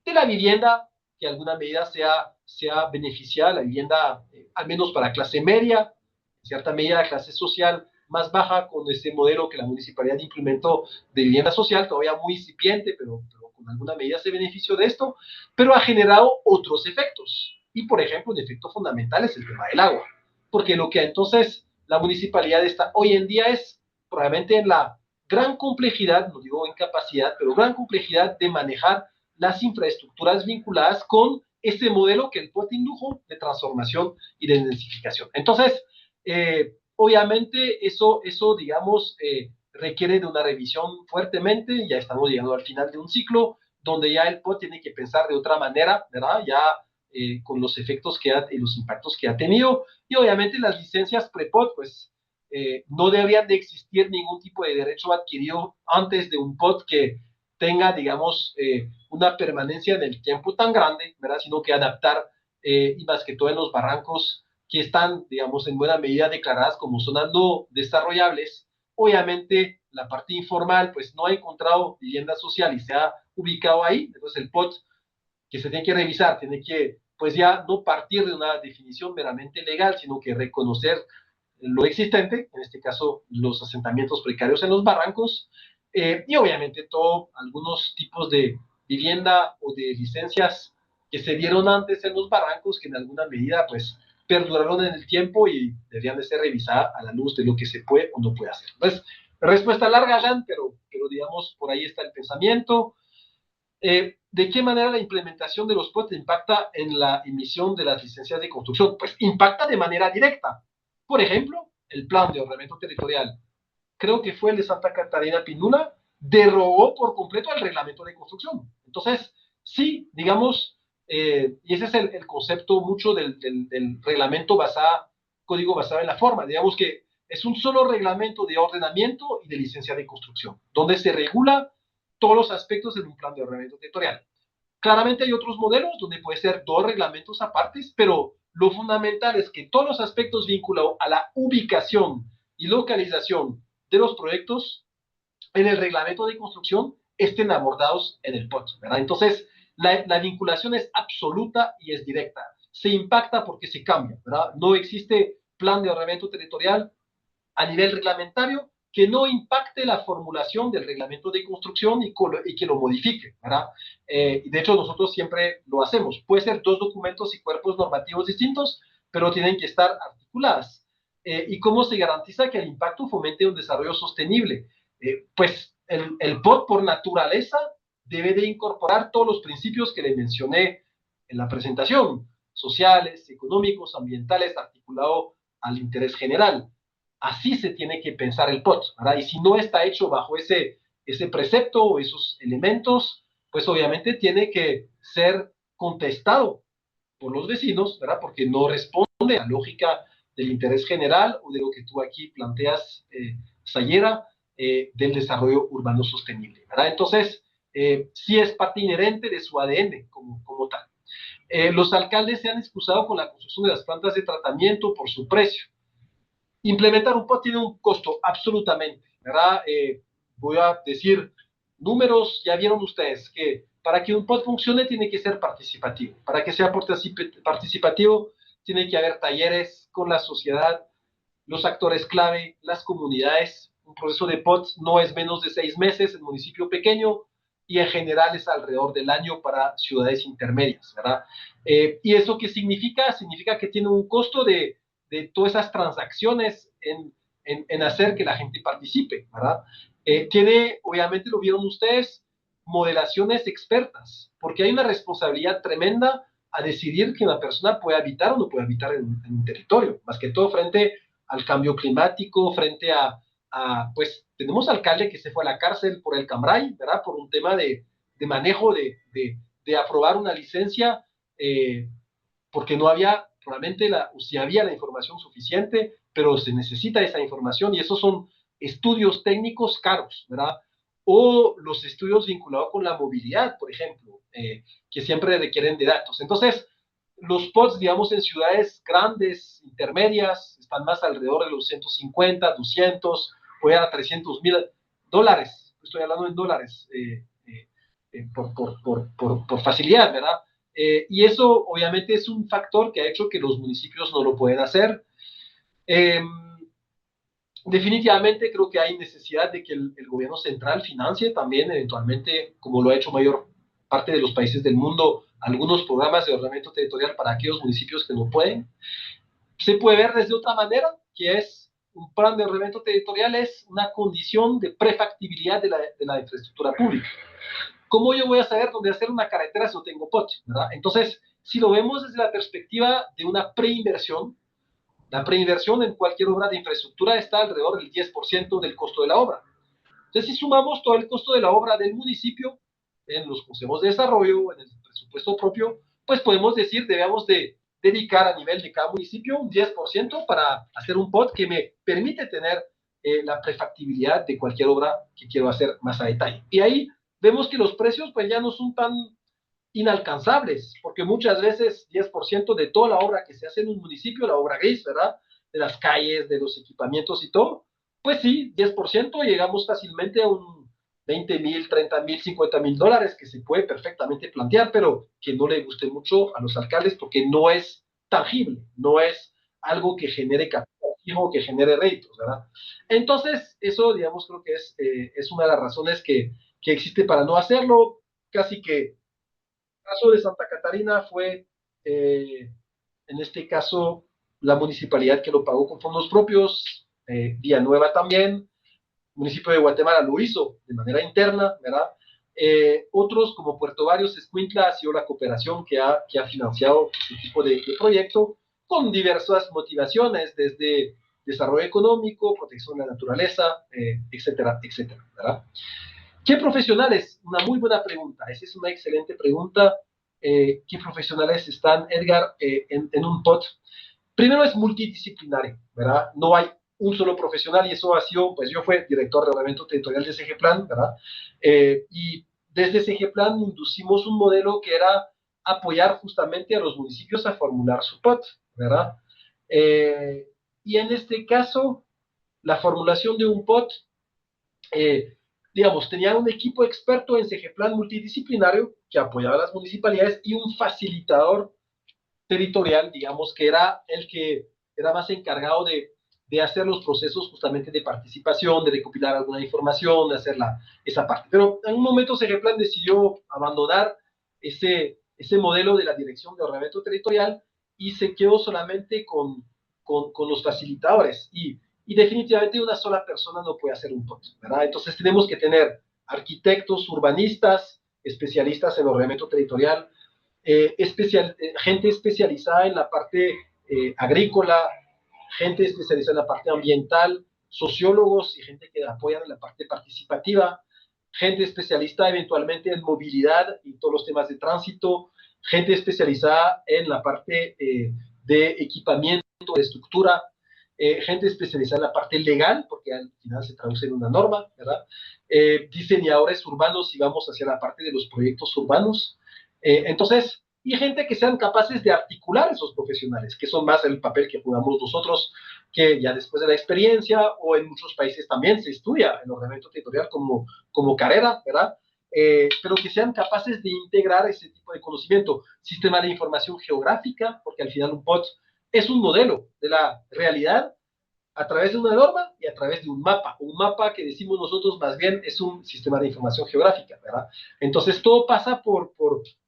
de la vivienda, que en alguna medida sea beneficiada, la vivienda, al menos para clase media, en cierta medida clase social más baja, con ese modelo que la municipalidad implementó de vivienda social, todavía muy incipiente, pero con alguna medida se benefició de esto, pero ha generado otros efectos. Y, por ejemplo, un efecto fundamental es el tema del agua, porque lo que entonces la municipalidad está hoy en día es probablemente en la gran complejidad, no digo incapacidad, pero gran complejidad de manejar las infraestructuras vinculadas con ese modelo que el POT indujo de transformación y de densificación. Entonces, obviamente eso digamos, requiere de una revisión fuertemente, ya estamos llegando al final de un ciclo donde ya el POT tiene que pensar de otra manera, ¿verdad? Ya con los efectos y los impactos que ha tenido. Y obviamente las licencias pre-POT, pues no deberían de existir ningún tipo de derecho adquirido antes de un POT que tenga, digamos, una permanencia en el tiempo tan grande, ¿verdad? Sino que adaptar, y más que todo en los barrancos que están, digamos, en buena medida declaradas como zonas no desarrollables. Obviamente, la parte informal, pues no ha encontrado vivienda social y se ha ubicado ahí, entonces el POT que se tiene que revisar, tiene que, pues ya no partir de una definición meramente legal, sino que reconocer lo existente, en este caso los asentamientos precarios en los barrancos, y obviamente algunos tipos de vivienda o de licencias que se dieron antes en los barrancos, que en alguna medida pues perduraron en el tiempo y deberían de ser revisadas a la luz de lo que se puede o no puede hacer. Entonces, respuesta larga, Jan, pero digamos, por ahí está el pensamiento. ¿De qué manera la implementación de los POT impacta en la emisión de las licencias de construcción? Pues impacta de manera directa. Por ejemplo, el plan de ordenamiento territorial, creo que fue el de Santa Catarina Pinula, derogó por completo el reglamento de construcción. Entonces, sí, digamos, y ese es el concepto mucho del reglamento código basado en la forma. Digamos que es un solo reglamento de ordenamiento y de licencia de construcción, donde se regula todos los aspectos en un plan de ordenamiento territorial. Claramente hay otros modelos donde puede ser dos reglamentos apartes, pero lo fundamental es que todos los aspectos vinculados a la ubicación y localización de los proyectos en el reglamento de construcción estén abordados en el POT, ¿verdad? Entonces, la vinculación es absoluta y es directa. Se impacta porque se cambia, ¿verdad? No existe plan de ordenamiento territorial a nivel reglamentario que no impacte la formulación del reglamento de construcción y que lo modifique, ¿verdad? De hecho, nosotros siempre lo hacemos. Puede ser dos documentos y cuerpos normativos distintos, pero tienen que estar articuladas. ¿Y cómo se garantiza que el impacto fomente un desarrollo sostenible? Pues el POT, por naturaleza, debe de incorporar todos los principios que le mencioné en la presentación, sociales, económicos, ambientales, articulado al interés general. Así se tiene que pensar el POT, ¿verdad? Y si no está hecho bajo ese precepto o esos elementos, pues obviamente tiene que ser contestado por los vecinos, ¿verdad? Porque no responde a la lógica del interés general o de lo que tú aquí planteas, Sayera, del desarrollo urbano sostenible, ¿verdad? Entonces, sí es parte inherente de su ADN como tal. Los alcaldes se han excusado con la construcción de las plantas de tratamiento por su precio. Implementar un POT tiene un costo, absolutamente, ¿verdad? Voy a decir números, ya vieron ustedes que para que un POT funcione tiene que ser participativo. Para que sea participativo tiene que haber talleres con la sociedad, los actores clave, las comunidades. Un proceso de POT no es menos de 6 meses en municipio pequeño y en general es alrededor del año para ciudades intermedias, ¿verdad? ¿Y eso qué significa? Significa que tiene un costo de todas esas transacciones en hacer que la gente participe, ¿verdad? Tiene, obviamente lo vieron ustedes, modelaciones expertas, porque hay una responsabilidad tremenda a decidir que una persona puede habitar o no puede habitar en un territorio, más que todo frente al cambio climático, frente pues tenemos alcalde que se fue a la cárcel por el Cambrai, ¿verdad? Por un tema de manejo, de aprobar una licencia, porque no había, probablemente si había la información suficiente, pero se necesita esa información y esos son estudios técnicos caros, ¿verdad? O los estudios vinculados con la movilidad, por ejemplo, que siempre requieren de datos. Entonces, los POTS, digamos, en ciudades grandes, intermedias, están más alrededor de los 150, 200, puede a $300,000. Estoy hablando en dólares, por facilidad, ¿verdad? Y eso obviamente es un factor que ha hecho que los municipios no lo pueden hacer. Definitivamente creo que hay necesidad de que el gobierno central financie también eventualmente, como lo ha hecho mayor parte de los países del mundo, algunos programas de ordenamiento territorial para aquellos municipios que no pueden. Se puede ver desde otra manera, que es un plan de ordenamiento territorial es una condición de prefactibilidad de la infraestructura pública. ¿Cómo yo voy a saber dónde hacer una carretera si no tengo POT? ¿Verdad? Entonces, si lo vemos desde la perspectiva de una preinversión, la preinversión en cualquier obra de infraestructura está alrededor del 10% del costo de la obra. Entonces, si sumamos todo el costo de la obra del municipio en los consejos de desarrollo, en el presupuesto propio, pues podemos decir, debemos de dedicar a nivel de cada municipio un 10% para hacer un POT que me permite tener la prefactibilidad de cualquier obra que quiero hacer más a detalle. Y ahí vemos que los precios pues ya no son tan inalcanzables, porque muchas veces 10% de toda la obra que se hace en un municipio, la obra gris, ¿verdad? De las calles, de los equipamientos y todo, pues sí, 10% llegamos fácilmente a un 20,000, 30,000, 50,000 dólares que se puede perfectamente plantear, pero que no le guste mucho a los alcaldes porque no es tangible, no es algo que genere capital fijo, que genere réditos, ¿verdad? Entonces, eso, digamos, creo que es una de las razones que existe para no hacerlo, casi que caso de Santa Catarina fue, en este caso, la municipalidad que lo pagó con fondos propios, Villanueva también, el municipio de Guatemala lo hizo de manera interna, ¿verdad? Otros, como Puerto Varios, Escuintla, ha sido la cooperación que ha financiado este tipo de proyecto con diversas motivaciones, desde desarrollo económico, protección de la naturaleza, etcétera, etcétera, ¿verdad? ¿Qué profesionales? Una muy buena pregunta. Esa es una excelente pregunta. ¿Qué profesionales están, Edgar, en un POT? Primero es multidisciplinario, ¿verdad? No hay un solo profesional y eso ha sido, pues yo fui director de ordenamiento territorial de CGPLAN, ¿verdad? Y desde CGPLAN inducimos un modelo que era apoyar justamente a los municipios a formular su POT, ¿verdad? Eh, y en este caso, la formulación de un POT eh, digamos, tenía un equipo experto en CGPLAN multidisciplinario que apoyaba a las municipalidades y un facilitador territorial, digamos, que era el que era más encargado de hacer los procesos justamente de participación, de recopilar alguna información, de hacer esa parte. Pero en un momento CGPLAN decidió abandonar ese modelo de la Dirección de Ordenamiento Territorial y se quedó solamente con los facilitadores. Y definitivamente una sola persona no puede hacer un POT, ¿verdad? Entonces tenemos que tener arquitectos, urbanistas, especialistas en ordenamiento territorial, gente especializada en la parte agrícola, gente especializada en la parte ambiental, sociólogos y gente que apoyan en la parte participativa, gente especialista eventualmente en movilidad y todos los temas de tránsito, gente especializada en la parte de equipamiento, de estructura, gente especializada en la parte legal, porque al final se traduce en una norma, ¿verdad? Diseñadores urbanos y vamos hacia la parte de los proyectos urbanos. Entonces, y gente que sean capaces de articular esos profesionales, que son más el papel que jugamos nosotros, que ya después de la experiencia, o en muchos países también se estudia el ordenamiento territorial como carrera, ¿verdad? Pero que sean capaces de integrar ese tipo de conocimiento, sistema de información geográfica, porque al final un POT es un modelo de la realidad a través de una norma y a través de un mapa. Un mapa que decimos nosotros más bien es un sistema de información geográfica, ¿verdad? Entonces todo pasa por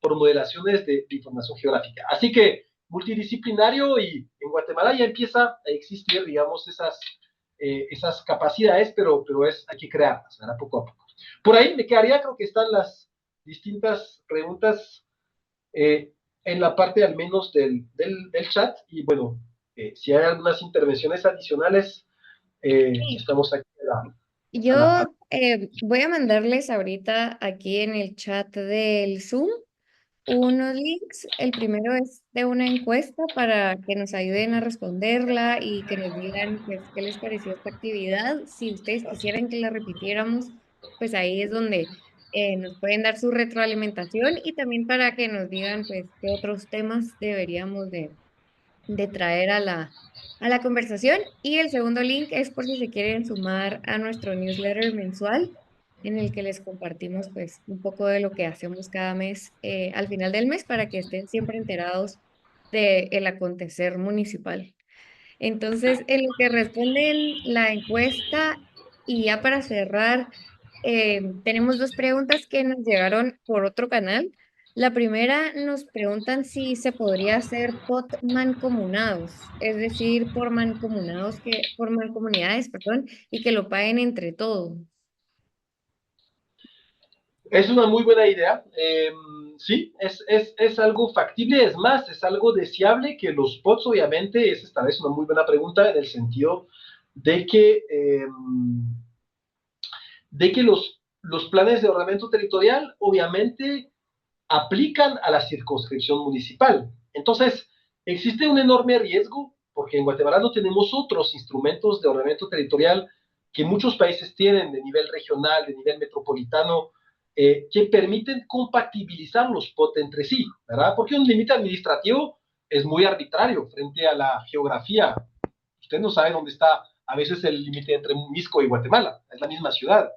modelaciones de información geográfica. Así que multidisciplinario y en Guatemala ya empieza a existir, digamos, esas capacidades, pero hay que crearlas, ¿verdad? Poco a poco. Por ahí me quedaría, creo que están las distintas preguntas eh, en la parte al menos del chat y bueno, si hay algunas intervenciones adicionales, Sí. estamos aquí a la Yo voy a mandarles ahorita aquí en el chat del Zoom unos links. El primero es de una encuesta para que nos ayuden a responderla y que nos digan pues qué les pareció esta actividad. Si ustedes quisieran que la repitiéramos, pues ahí es donde nos pueden dar su retroalimentación y también para que nos digan pues qué otros temas deberíamos de traer a la conversación. Y el segundo link es por si se quieren sumar a nuestro newsletter mensual, en el que les compartimos pues un poco de lo que hacemos cada mes al final del mes para que estén siempre enterados del acontecer municipal. Entonces, en lo que responden la encuesta y ya para cerrar, tenemos dos preguntas que nos llegaron por otro canal. La primera nos preguntan si se podría hacer POT mancomunados, es decir, por mancomunidades, perdón, y que lo paguen entre todos. Es una muy buena idea. Sí, es algo factible, es más, es algo deseable que los POTS, obviamente, es esta vez una muy buena pregunta en el sentido de que, los planes de ordenamiento territorial, obviamente, aplican a la circunscripción municipal. Entonces, existe un enorme riesgo porque en Guatemala no tenemos otros instrumentos de ordenamiento territorial que muchos países tienen de nivel regional, de nivel metropolitano, que permiten compatibilizar los POT entre sí, ¿verdad? Porque un límite administrativo es muy arbitrario frente a la geografía. Usted no sabe dónde está a veces el límite entre Misco y Guatemala, es la misma ciudad.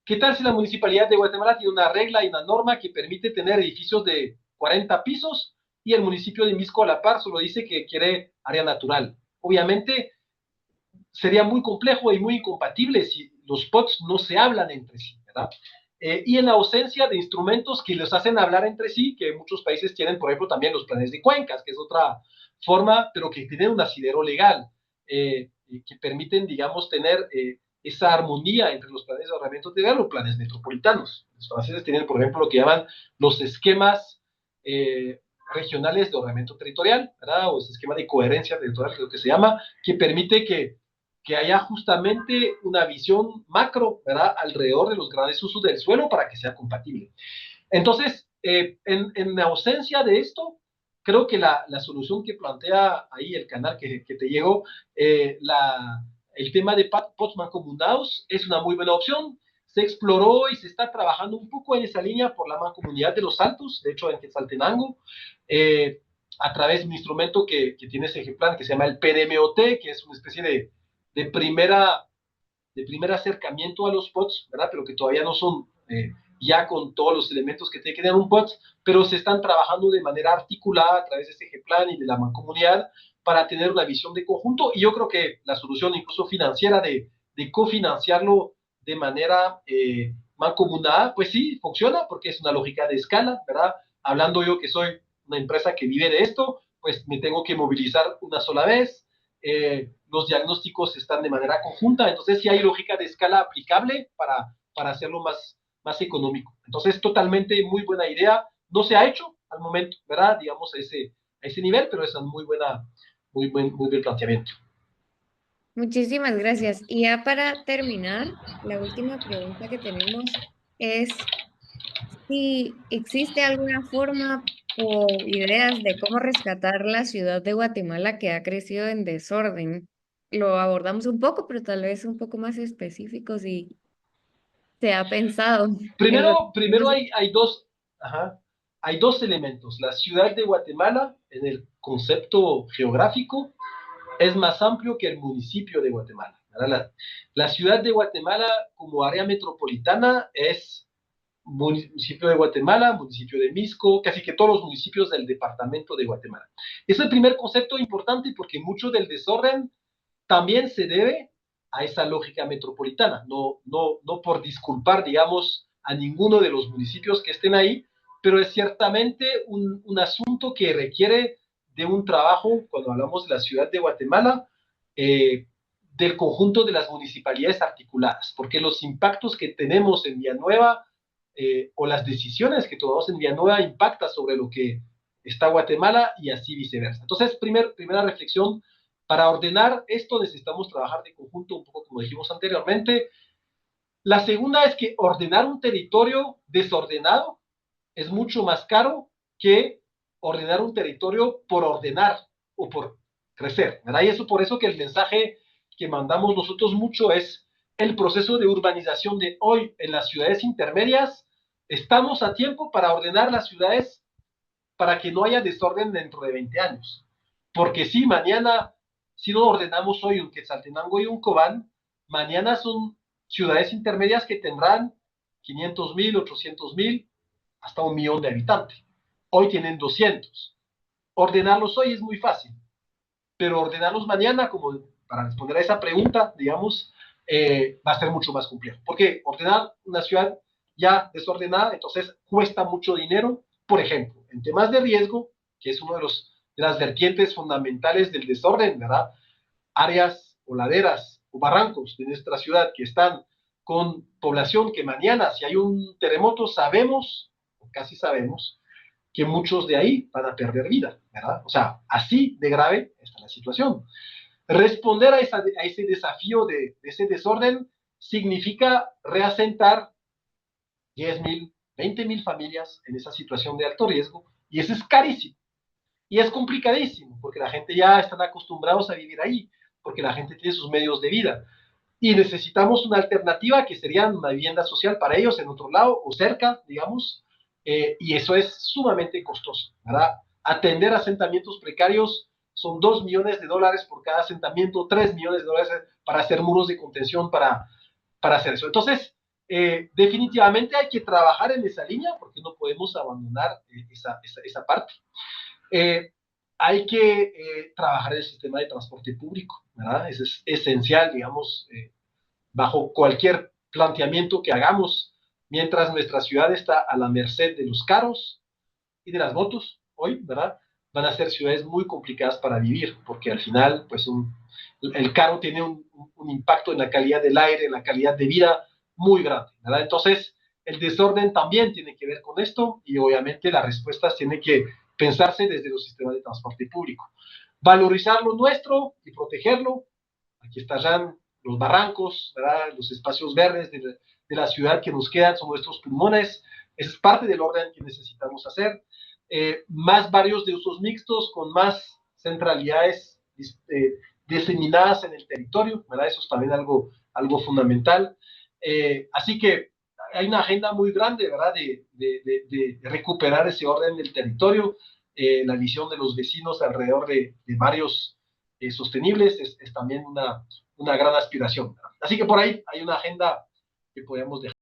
¿Qué tal si la municipalidad de Guatemala tiene una regla y una norma que permite tener edificios de 40 pisos y el municipio de Misco a la par solo dice que quiere área natural? Obviamente sería muy complejo y muy incompatible si los POTs no se hablan entre sí, ¿verdad? Y en la ausencia de instrumentos que les hacen hablar entre sí, que muchos países tienen, por ejemplo, también los planes de cuencas, que es otra forma, pero que tienen un asidero legal, que permiten, digamos, tener esa armonía entre los planes de ordenamiento territorial o planes metropolitanos. Los franceses tienen, por ejemplo, lo que llaman los esquemas regionales de ordenamiento territorial, ¿verdad? O ese esquema de coherencia territorial, creo que se llama, que permite que haya justamente una visión macro, ¿verdad?, alrededor de los grandes usos del suelo para que sea compatible. Entonces, en ausencia de esto, creo que la solución que plantea ahí el canal que te llegó, el tema de POTS mancomunados es una muy buena opción. Se exploró y se está trabajando un poco en esa línea por la mancomunidad de los Altos, de hecho en Quetzaltenango, a través de un instrumento que tiene ese ejemplar que se llama el PDMOT, que es una especie de primera de primer acercamiento a los POTS, ¿verdad? Pero que todavía no son ya con todos los elementos que tiene que tener un POTS, pero se están trabajando de manera articulada a través de este plan y de la mancomunidad para tener una visión de conjunto, y yo creo que la solución incluso financiera de cofinanciarlo de manera mancomunada, pues sí, funciona, porque es una lógica de escala, ¿verdad? Hablando yo que soy una empresa que vive de esto, pues me tengo que movilizar una sola vez, los diagnósticos están de manera conjunta, entonces sí hay lógica de escala aplicable para hacerlo más económico. Entonces, totalmente muy buena idea. No se ha hecho al momento, ¿verdad? Digamos, a ese nivel, pero es un muy buen planteamiento. Muchísimas gracias. Y ya para terminar, la última pregunta que tenemos es si existe alguna forma o ideas de cómo rescatar la ciudad de Guatemala que ha crecido en desorden. Lo abordamos un poco, pero tal vez un poco más específico si se ha pensado en lo que Primero hemos- ajá, hay dos elementos. La ciudad de Guatemala, en el concepto geográfico, es más amplio que el municipio de Guatemala. La ciudad de Guatemala como área metropolitana es municipio de Guatemala, municipio de Misco, casi que todos los municipios del departamento de Guatemala. Es el primer concepto importante porque mucho del desorden también se debe a esa lógica metropolitana, no por disculpar, digamos, a ninguno de los municipios que estén ahí, pero es ciertamente un asunto que requiere de un trabajo, cuando hablamos de la ciudad de Guatemala, del conjunto de las municipalidades articuladas, porque los impactos que tenemos en Villanueva o las decisiones que tomamos en Villanueva impactan sobre lo que está Guatemala y así viceversa. Entonces, primera reflexión, para ordenar esto necesitamos trabajar de conjunto, un poco como dijimos anteriormente. La segunda es que ordenar un territorio desordenado es mucho más caro que ordenar un territorio por ordenar o por crecer, ¿verdad? Y eso por eso que el mensaje que mandamos nosotros mucho es el proceso de urbanización de hoy en las ciudades intermedias. Estamos a tiempo para ordenar las ciudades para que no haya desorden dentro de 20 años. Porque si mañana, si no ordenamos hoy un Quetzaltenango y un Cobán, mañana son ciudades intermedias que tendrán 500,000, 800,000, hasta 1,000,000 de habitantes. Hoy tienen 200. Ordenarlos hoy es muy fácil, pero ordenarlos mañana, como para responder a esa pregunta, digamos, va a ser mucho más complejo. Porque ordenar una ciudad ya desordenada, entonces cuesta mucho dinero. Por ejemplo, en temas de riesgo, que es uno de las vertientes fundamentales del desorden, ¿verdad? Áreas o laderas o barrancos de nuestra ciudad que están con población que mañana, si hay un terremoto, sabemos, o casi sabemos, que muchos de ahí van a perder vida, ¿verdad? O sea, así de grave está la situación. Responder a ese desafío de ese desorden significa reasentar 10,000, 20.000 familias en esa situación de alto riesgo, y eso es carísimo. Y es complicadísimo, porque la gente ya están acostumbrados a vivir ahí, porque la gente tiene sus medios de vida. Y necesitamos una alternativa que sería una vivienda social para ellos en otro lado o cerca, digamos, y eso es sumamente costoso, ¿verdad? Atender asentamientos precarios son $2 millones por cada asentamiento, $3 millones para hacer muros de contención para hacer eso. Entonces, definitivamente hay que trabajar en esa línea porque no podemos abandonar esa parte. Hay que trabajar en el sistema de transporte público, ¿verdad? Eso es esencial, digamos, bajo cualquier planteamiento que hagamos, mientras nuestra ciudad está a la merced de los carros y de las motos, hoy, ¿verdad? Van a ser ciudades muy complicadas para vivir, porque al final, pues, el carro tiene un impacto en la calidad del aire, en la calidad de vida muy grande, ¿verdad? Entonces, el desorden también tiene que ver con esto y obviamente las respuestas tienen que pensarse desde los sistemas de transporte público. Valorizar lo nuestro y protegerlo. Aquí estarán los barrancos, ¿verdad? Los espacios verdes de la ciudad que nos quedan son nuestros pulmones. Esa es parte del orden que necesitamos hacer. Más barrios de usos mixtos con más centralidades diseminadas en el territorio, ¿verdad? Eso es también algo fundamental. Así que hay una agenda muy grande, ¿verdad? De recuperar ese orden del territorio, la visión de los vecinos alrededor de barrios sostenibles es también una gran aspiración, ¿verdad? Así que por ahí hay una agenda que podemos dejar.